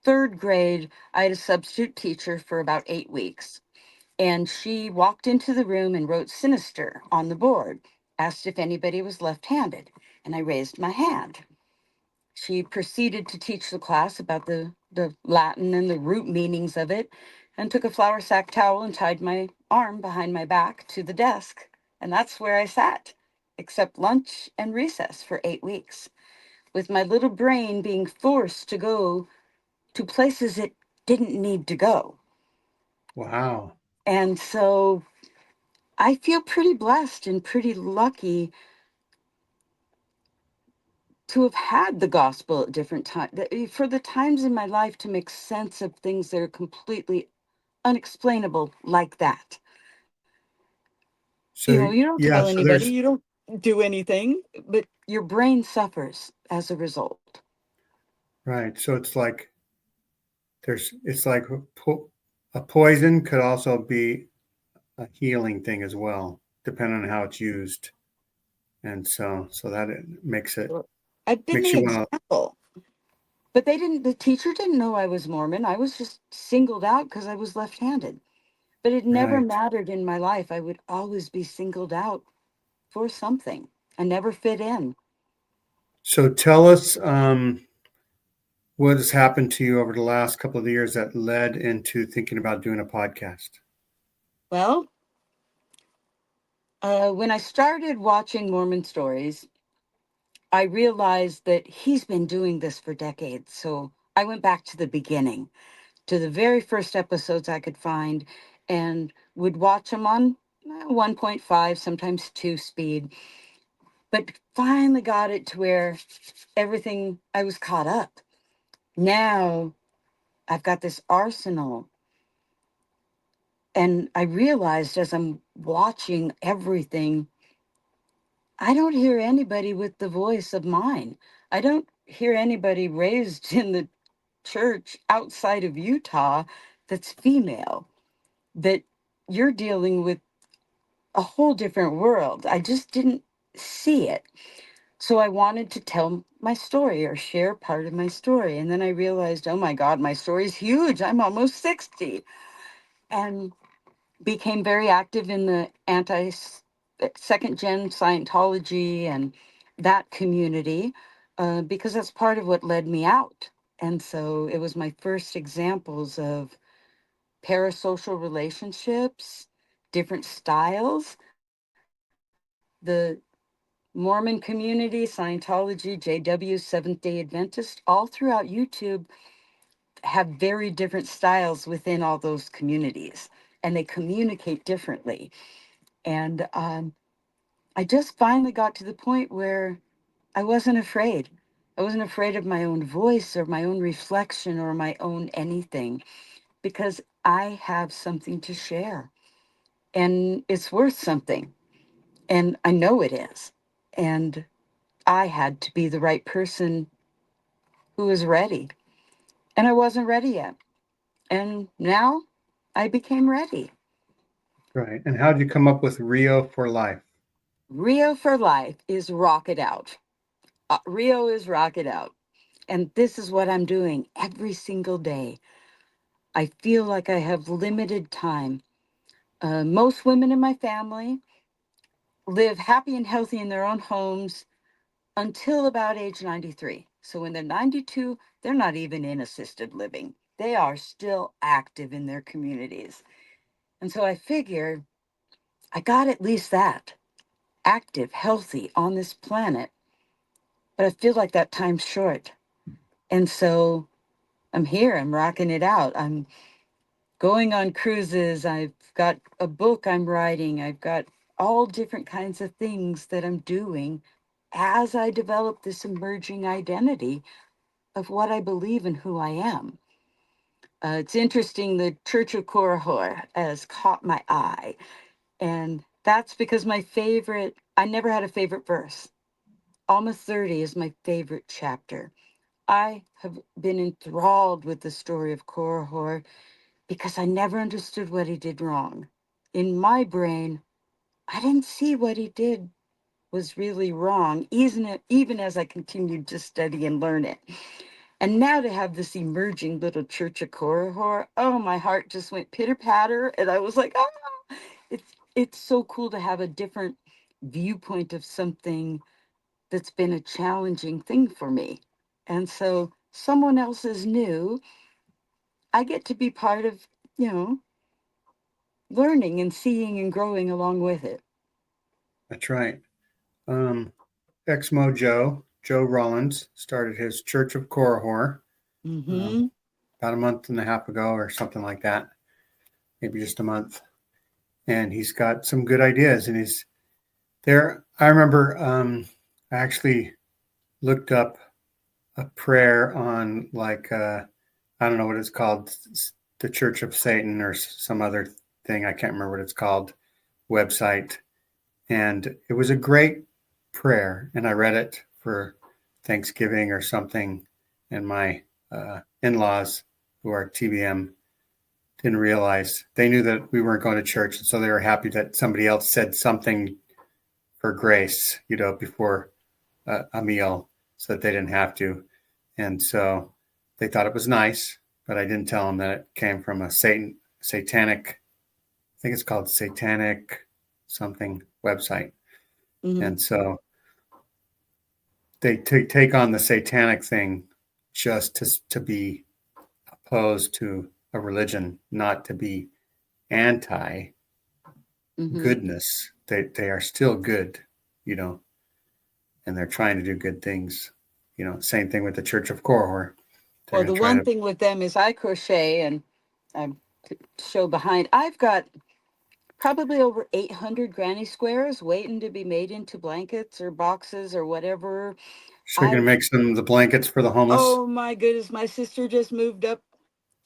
Speaker 2: third grade, I had a substitute teacher for about 8 weeks. And she walked into the room and wrote sinister on the board, asked if anybody was left handed. And I raised my hand. She proceeded to teach the class about the Latin and the root meanings of it, and took a flour sack towel and tied my arm behind my back to the desk. And that's where I sat, except lunch and recess for 8 weeks, with my little brain being forced to go to places it didn't need to go.
Speaker 1: Wow.
Speaker 2: And so I feel pretty blessed and pretty lucky to have had the gospel at different times, for the times in my life to make sense of things that are completely unexplainable like that. You
Speaker 1: So
Speaker 2: know, you don't
Speaker 1: yeah,
Speaker 2: tell
Speaker 1: so
Speaker 2: anybody,
Speaker 1: there's
Speaker 2: you don't do anything, but your brain suffers as a result.
Speaker 1: right. So it's like it's like a poison could also be a healing thing as well, depending on how it's used. And so that it
Speaker 2: Sure. I've been
Speaker 1: makes
Speaker 2: the
Speaker 1: you want to.
Speaker 2: example, but the teacher didn't know I was Mormon. I was just singled out because I was left handed. But it never
Speaker 1: Right.
Speaker 2: mattered in my life. I would always be singled out for something. I never fit in.
Speaker 1: So tell us what has happened to you over the last couple of years that led into thinking about doing a podcast.
Speaker 2: Well, when I started watching Mormon stories, I realized that he's been doing this for decades. So I went back to the beginning, to the very first episodes I could find, and would watch them on 1.5, sometimes 2 speed, but finally got it to where everything, I was caught up. Now I've got this arsenal. And I realized as I'm watching everything, I don't hear anybody with the voice of mine. I don't hear anybody raised in the church outside of Utah that's female, that you're dealing with a whole different world. I just didn't see it. So I wanted to tell my story or share part of my story. And then I realized, oh my God, my story's huge. I'm almost 60. And became very active in the anti second gen Scientology and that community, because that's part of what led me out. And so it was my first examples of parasocial relationships, different styles. The Mormon community, Scientology, JW, Seventh day Adventist, all throughout YouTube have very different styles within all those communities, and they communicate differently. And I just finally got to the point where I wasn't afraid. I wasn't afraid of my own voice or my own reflection or my own anything, because I have something to share and it's worth something. And I know it is. And I had to be the right person who was ready. And I wasn't ready yet. And now I became ready.
Speaker 1: Right. And how did you come up with Rio4Life?
Speaker 2: Rio4Life is rock it out. Rio is rock it out. And this is what I'm doing every single day. I feel like I have limited time. Most women in my family live happy and healthy in their own homes until about age 93. So when they're 92, they're not even in assisted living. They are still active in their communities. And so I figure I got at least that active, healthy on this planet. But I feel like that time's short. And so I'm here, I'm rocking it out. I'm going on cruises. I've got a book I'm writing. I've got all different kinds of things that I'm doing as I develop this emerging identity of what I believe and who I am. It's interesting, the Church of Korihor has caught my eye. And that's because I never had a favorite verse. Almost 30 is my favorite chapter. I have been enthralled with the story of Korihor because I never understood what he did wrong. In my brain, I didn't see what he did was really wrong, even as I continued to study and learn it. And now to have this emerging little Church of Korihor, oh, my heart just went pitter patter, and I was like, ah, it's so cool to have a different viewpoint of something that's been a challenging thing for me. And so someone else is new. I get to be part of, you know, learning and seeing and growing along with it.
Speaker 1: That's right. Um, Exmo Joe Rollins, started his Church of Korihor
Speaker 2: Mm-hmm.
Speaker 1: about a month and a half ago or something like that, maybe just a month. And he's got some good ideas. And he's there. I remember I actually looked up a prayer on I don't know what it's called, the Church of Satan or some other thing. I can't remember what it's called, website. And it was a great prayer. And I read it for Thanksgiving or something. And my in laws, who are TBM, didn't realize, they knew that we weren't going to church. And so they were happy that somebody else said something for grace, before a meal so that they didn't have to. And so they thought it was nice, but I didn't tell them that it came from a satanic, I think it's called satanic something website.
Speaker 2: Mm-hmm.
Speaker 1: And so they take on the satanic thing just to be opposed to a religion, not to be anti
Speaker 2: Mm-hmm.
Speaker 1: goodness. They are still good, you know, and they're trying to do good things. Same thing with the Church of Korihor. They're
Speaker 2: Well,
Speaker 1: going
Speaker 2: the
Speaker 1: to try
Speaker 2: one
Speaker 1: to.
Speaker 2: thing with them is I crochet and I show behind. I've got probably over 800 granny squares waiting to be made into blankets or boxes or whatever.
Speaker 1: So you're going to
Speaker 2: I've,
Speaker 1: make the blankets for the homeless.
Speaker 2: oh my goodness, my sister just moved up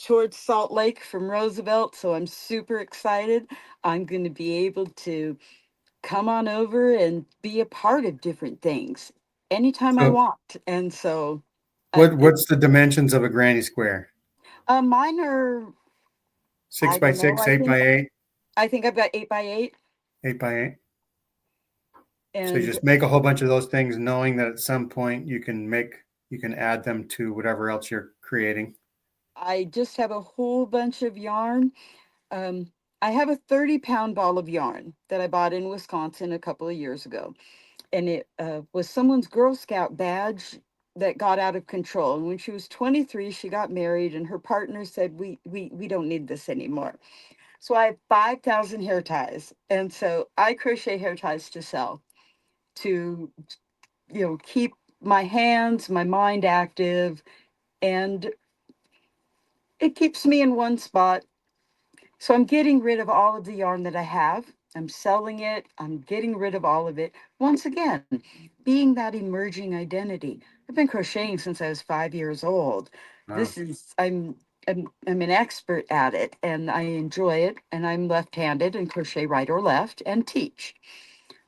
Speaker 2: towards Salt Lake from Roosevelt, so I'm super excited. I'm going to be able to come on over and be a part of different things anytime I
Speaker 1: So
Speaker 2: want. And so it,
Speaker 1: what's the dimensions of a granny square?
Speaker 2: mine are,
Speaker 1: Six
Speaker 2: I
Speaker 1: by
Speaker 2: don't know,
Speaker 1: six, 8 by 8,
Speaker 2: I think I've got 8 by 8.
Speaker 1: 8 by 8. So you
Speaker 2: And
Speaker 1: just make a whole bunch of those things, knowing that at some point you can add them to whatever else you're creating.
Speaker 2: I just have a whole bunch of yarn. Um, I have a 30-pound ball of yarn that I bought in Wisconsin a couple of years ago. And it was someone's Girl Scout badge that got out of control. And when she was 23, she got married, and her partner said, we don't need this anymore. So I have 5,000 hair ties. And so I crochet hair ties to sell, to, keep my hands, my mind active, and it keeps me in one spot. So I'm getting rid of all of the yarn that I have. I'm selling it. I'm getting rid of all of it. Once again, being that emerging identity. I've been crocheting since I was 5 years old.
Speaker 1: Wow.
Speaker 2: This is I'm an expert at it, and I enjoy it. And I'm left-handed and crochet right or left and teach.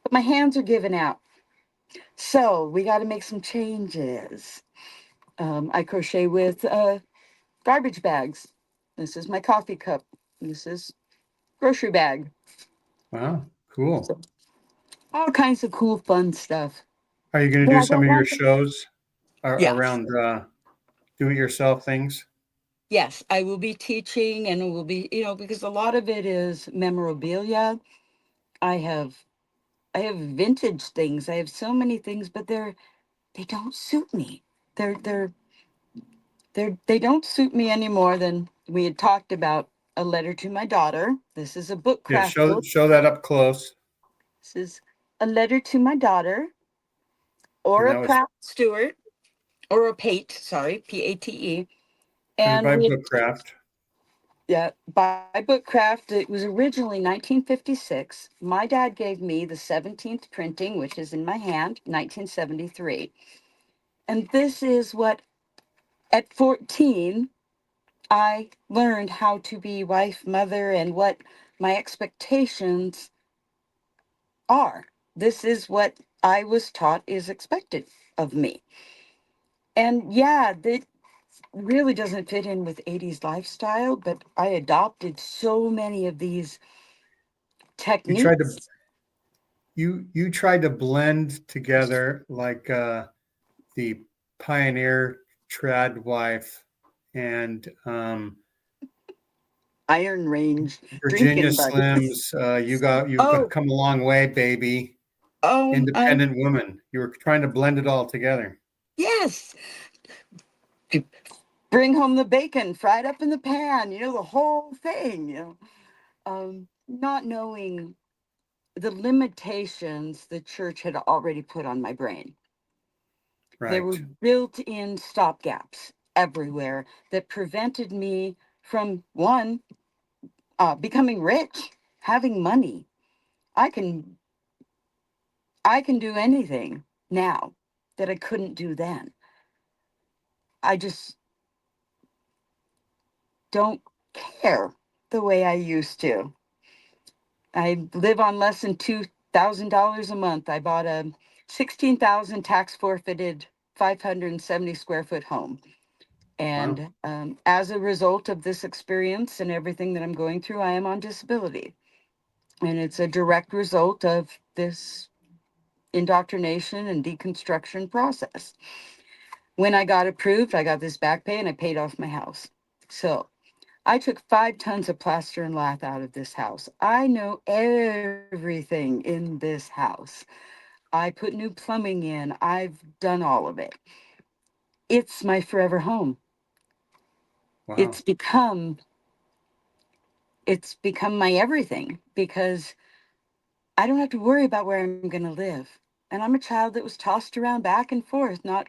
Speaker 2: But my hands are giving out. So we got to make some changes. I crochet with garbage bags. This is my coffee cup. This is grocery bag.
Speaker 1: Wow. Cool.
Speaker 2: So all kinds of cool, fun stuff.
Speaker 1: Are you going to
Speaker 2: But
Speaker 1: do
Speaker 2: I
Speaker 1: some
Speaker 2: don't
Speaker 1: of your
Speaker 2: want them.
Speaker 1: shows
Speaker 2: Yes.
Speaker 1: around do-it-yourself things?
Speaker 2: Yes, I will be teaching, and it will be, because a lot of it is memorabilia. I have I have vintage things. I have so many things, but they don't suit me. They don't suit me any more than we had talked about. A letter to my daughter. This is a book
Speaker 1: Yeah.
Speaker 2: craft
Speaker 1: Show
Speaker 2: book.
Speaker 1: show that up close.
Speaker 2: This is a letter to my daughter,
Speaker 1: And
Speaker 2: or a
Speaker 1: that was
Speaker 2: Pratt Stewart, or a Pate, sorry, Pate.
Speaker 1: it was
Speaker 2: And
Speaker 1: by
Speaker 2: we
Speaker 1: Bookcraft.
Speaker 2: Yeah, by Bookcraft. It was originally 1956. My dad gave me the 17th printing, which is in my hand, 1973. And this is what, at 14, I learned how to be wife, mother, and what my expectations are. This is what I was taught is expected of me. And yeah, that really doesn't fit in with 80s lifestyle, but I adopted so many of these
Speaker 1: You tried to
Speaker 2: techniques.
Speaker 1: you tried to blend together like the pioneer trad wife and
Speaker 2: Iron Range
Speaker 1: Virginia
Speaker 2: drinking
Speaker 1: Slims.
Speaker 2: buddies.
Speaker 1: You've got
Speaker 2: Oh,
Speaker 1: come a long way, baby.
Speaker 2: oh,
Speaker 1: Independent woman. You were trying to blend it all together.
Speaker 2: yes. Bring home the bacon, fried up in the pan, the whole thing, not knowing the limitations the church had already put on my brain. There were
Speaker 1: Right.
Speaker 2: built-in stopgaps everywhere that prevented me from, one, becoming rich, having money. I can I can do anything now that I couldn't do then. I just don't care the way I used to. I live on less than $2,000 a month. I bought a 16,000 tax forfeited 570 square foot home.
Speaker 1: Wow.
Speaker 2: And as a result of this experience and everything that I'm going through, I am on disability. And it's a direct result of this indoctrination and deconstruction process. When I got approved, I got this back pay and I paid off my house. So I took 5 tons of plaster and lath out of this house. I know everything in this house. I put new plumbing in. I've done all of it. It's my forever home.
Speaker 1: Wow.
Speaker 2: It's become it's become my everything because I don't have to worry about where I'm going to live. And I'm a child that was tossed around back and forth, not,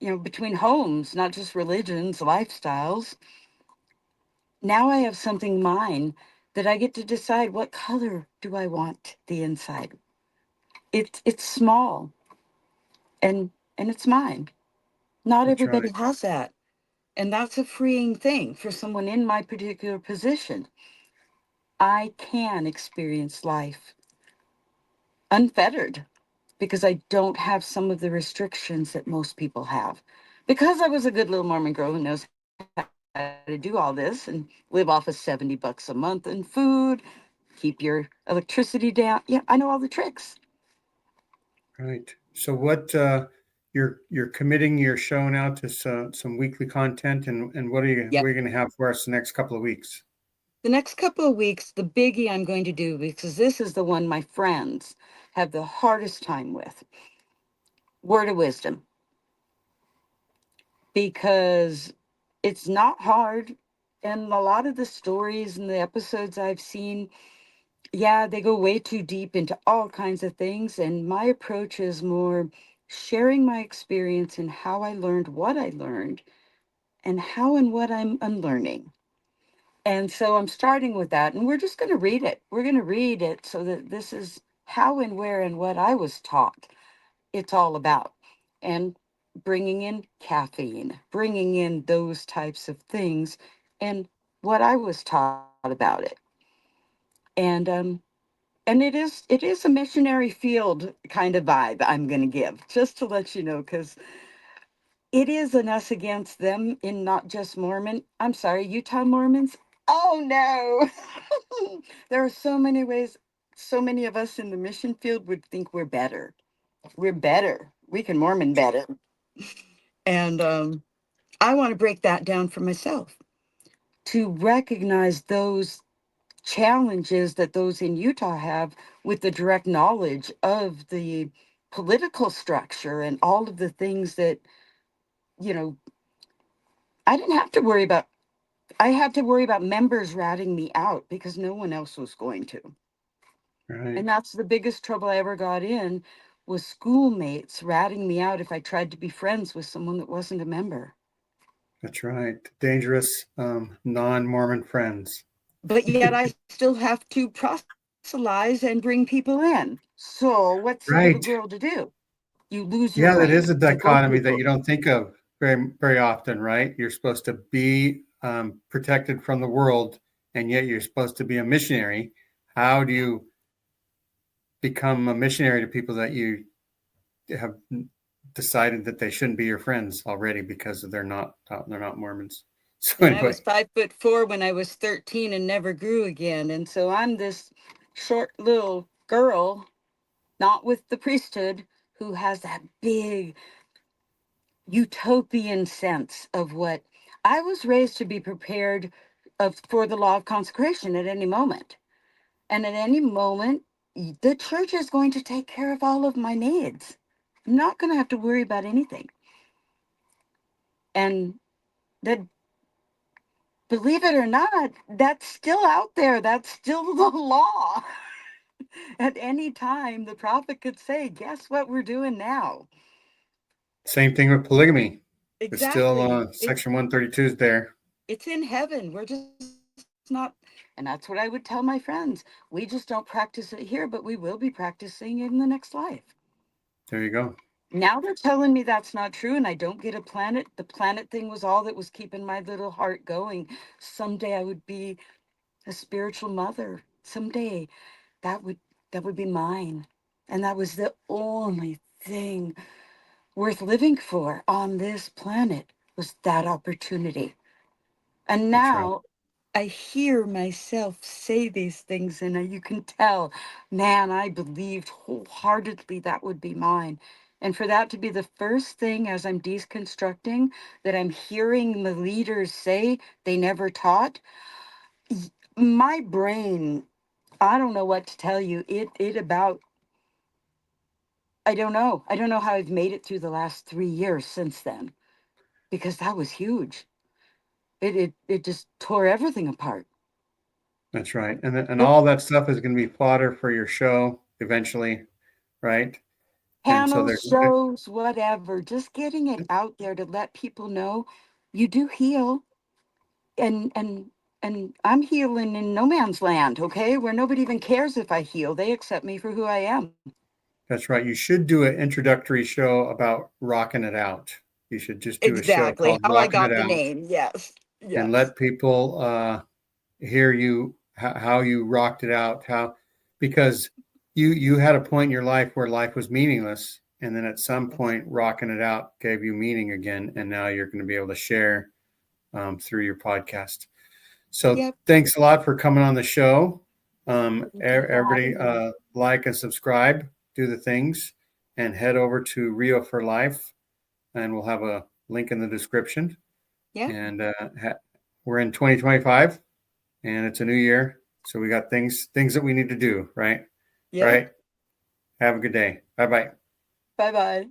Speaker 2: between homes, not just religions, lifestyles. Now I have something mine that I get to decide what color do I want the inside. It's small, and it's mine. Not
Speaker 1: That's right.
Speaker 2: everybody has that. And that's a freeing thing for someone in my particular position. I can experience life unfettered because I don't have some of the restrictions that most people have. Because I was a good little Mormon girl who knows how to do all this and live off of $70 a month in food, keep your electricity down. Yeah, I know all the tricks.
Speaker 1: Right. So what you're committing your show now to some weekly content, and what
Speaker 2: Yep.
Speaker 1: are you going to have for us the next couple of weeks?
Speaker 2: The next couple of weeks, the biggie I'm going to do, because this is the one my friends have the hardest time with, word of wisdom. because it's not hard. And a lot of the stories and the episodes I've seen, yeah, they go way too deep into all kinds of things. And my approach is more sharing my experience and how I learned what I learned and how and what I'm unlearning. And so I'm starting with that. And we're just going to read it. We're going to read it so that this is how and where and what I was taught it's all about. And bringing in caffeine, bringing in those types of things, and what I was taught about it. And it is a missionary field kind of vibe I'm going to give, just to let you know, because it is an us against them in not just Mormon. I'm sorry, Utah Mormons. Oh no, there are so many ways. So many of us in the mission field would think we're better. We're better. We can Mormon better. And I want to break that down for myself to recognize those challenges that those in Utah have with the direct knowledge of the political structure and all of the things that, you know, I didn't have to worry about. I had to worry about members ratting me out because no one else was going to.
Speaker 1: Right.
Speaker 2: And that's the biggest trouble I ever got in was schoolmates ratting me out if I tried to be friends with someone that wasn't a member.
Speaker 1: That's right. Dangerous non-Mormon friends.
Speaker 2: But yet I still have to proselytize and bring people in. So what's the little
Speaker 1: Right.
Speaker 2: girl to do? You lose your
Speaker 1: Yeah, that
Speaker 2: way.
Speaker 1: is a
Speaker 2: You go
Speaker 1: dichotomy that
Speaker 2: Google.
Speaker 1: you don't think of very often, right? You're supposed to be protected from the world, and yet you're supposed to be a missionary. How do you become a missionary to people that you have decided that they shouldn't be your friends already because they're not Mormons? So
Speaker 2: And I was
Speaker 1: anyway,
Speaker 2: 5'4" when I was 13 and never grew again. And so I'm this short little girl, not with the priesthood, who has that big utopian sense of what I was raised to be prepared of for the law of consecration at any moment. And at any moment, the church is going to take care of all of my needs. I'm not going to have to worry about anything. And that, believe it or not, that's still out there. That's still the law. At any time, the prophet could say, guess what we're doing now?
Speaker 1: same thing with polygamy. It's still
Speaker 2: Exactly.
Speaker 1: Section 132 is there.
Speaker 2: It's in heaven. We're just not, and that's what I would tell my friends. We just don't practice it here, but we will be practicing it in the next life.
Speaker 1: There you go.
Speaker 2: Now they're telling me that's not true and I don't get a planet. The planet thing was all that was keeping my little heart going. Someday I would be a spiritual mother. Someday that would that would be mine. And that was the only thing worth living for on this planet was that opportunity. And
Speaker 1: That's right.
Speaker 2: now I hear myself say these things, and you can tell, man, I believed wholeheartedly that would be mine. And for that to be the first thing as I'm deconstructing that I'm hearing the leaders say they never taught, my brain, I don't know what to tell you. It about, I don't know. I don't know how I've made it through the last 3 years since then, because that was huge. It just tore everything apart.
Speaker 1: That's right. And all that stuff is going to be fodder for your show eventually, right? And so
Speaker 2: Panels, shows, whatever, just getting it out there to let people know you do heal, and I'm healing in no man's land, okay? Where nobody even cares if I heal. They accept me for who I am.
Speaker 1: that's right. You should do an introductory show about rocking it out. You should just do a show
Speaker 2: Exactly.
Speaker 1: called
Speaker 2: How I
Speaker 1: Rocking It
Speaker 2: got the
Speaker 1: Out
Speaker 2: name. Yes.
Speaker 1: and
Speaker 2: Yes.
Speaker 1: let people hear you how you rocked it out. How because you had a point in your life where life was meaningless, and then at some
Speaker 2: Yes.
Speaker 1: point, rocking it out gave you meaning again, and now you're going to be able to share through your podcast. So
Speaker 2: Yep.
Speaker 1: thanks a lot for coming on the show.
Speaker 2: Thank you for
Speaker 1: Everybody
Speaker 2: having me.
Speaker 1: like and subscribe, do the things, and head over to Rio4Life, and we'll have a link in the description.
Speaker 2: Yeah.
Speaker 1: And we're in 2025, and it's a new year, so we got things that we need to do. Right,
Speaker 2: Yep.
Speaker 1: right. Have a good day. Bye bye.
Speaker 2: Bye bye.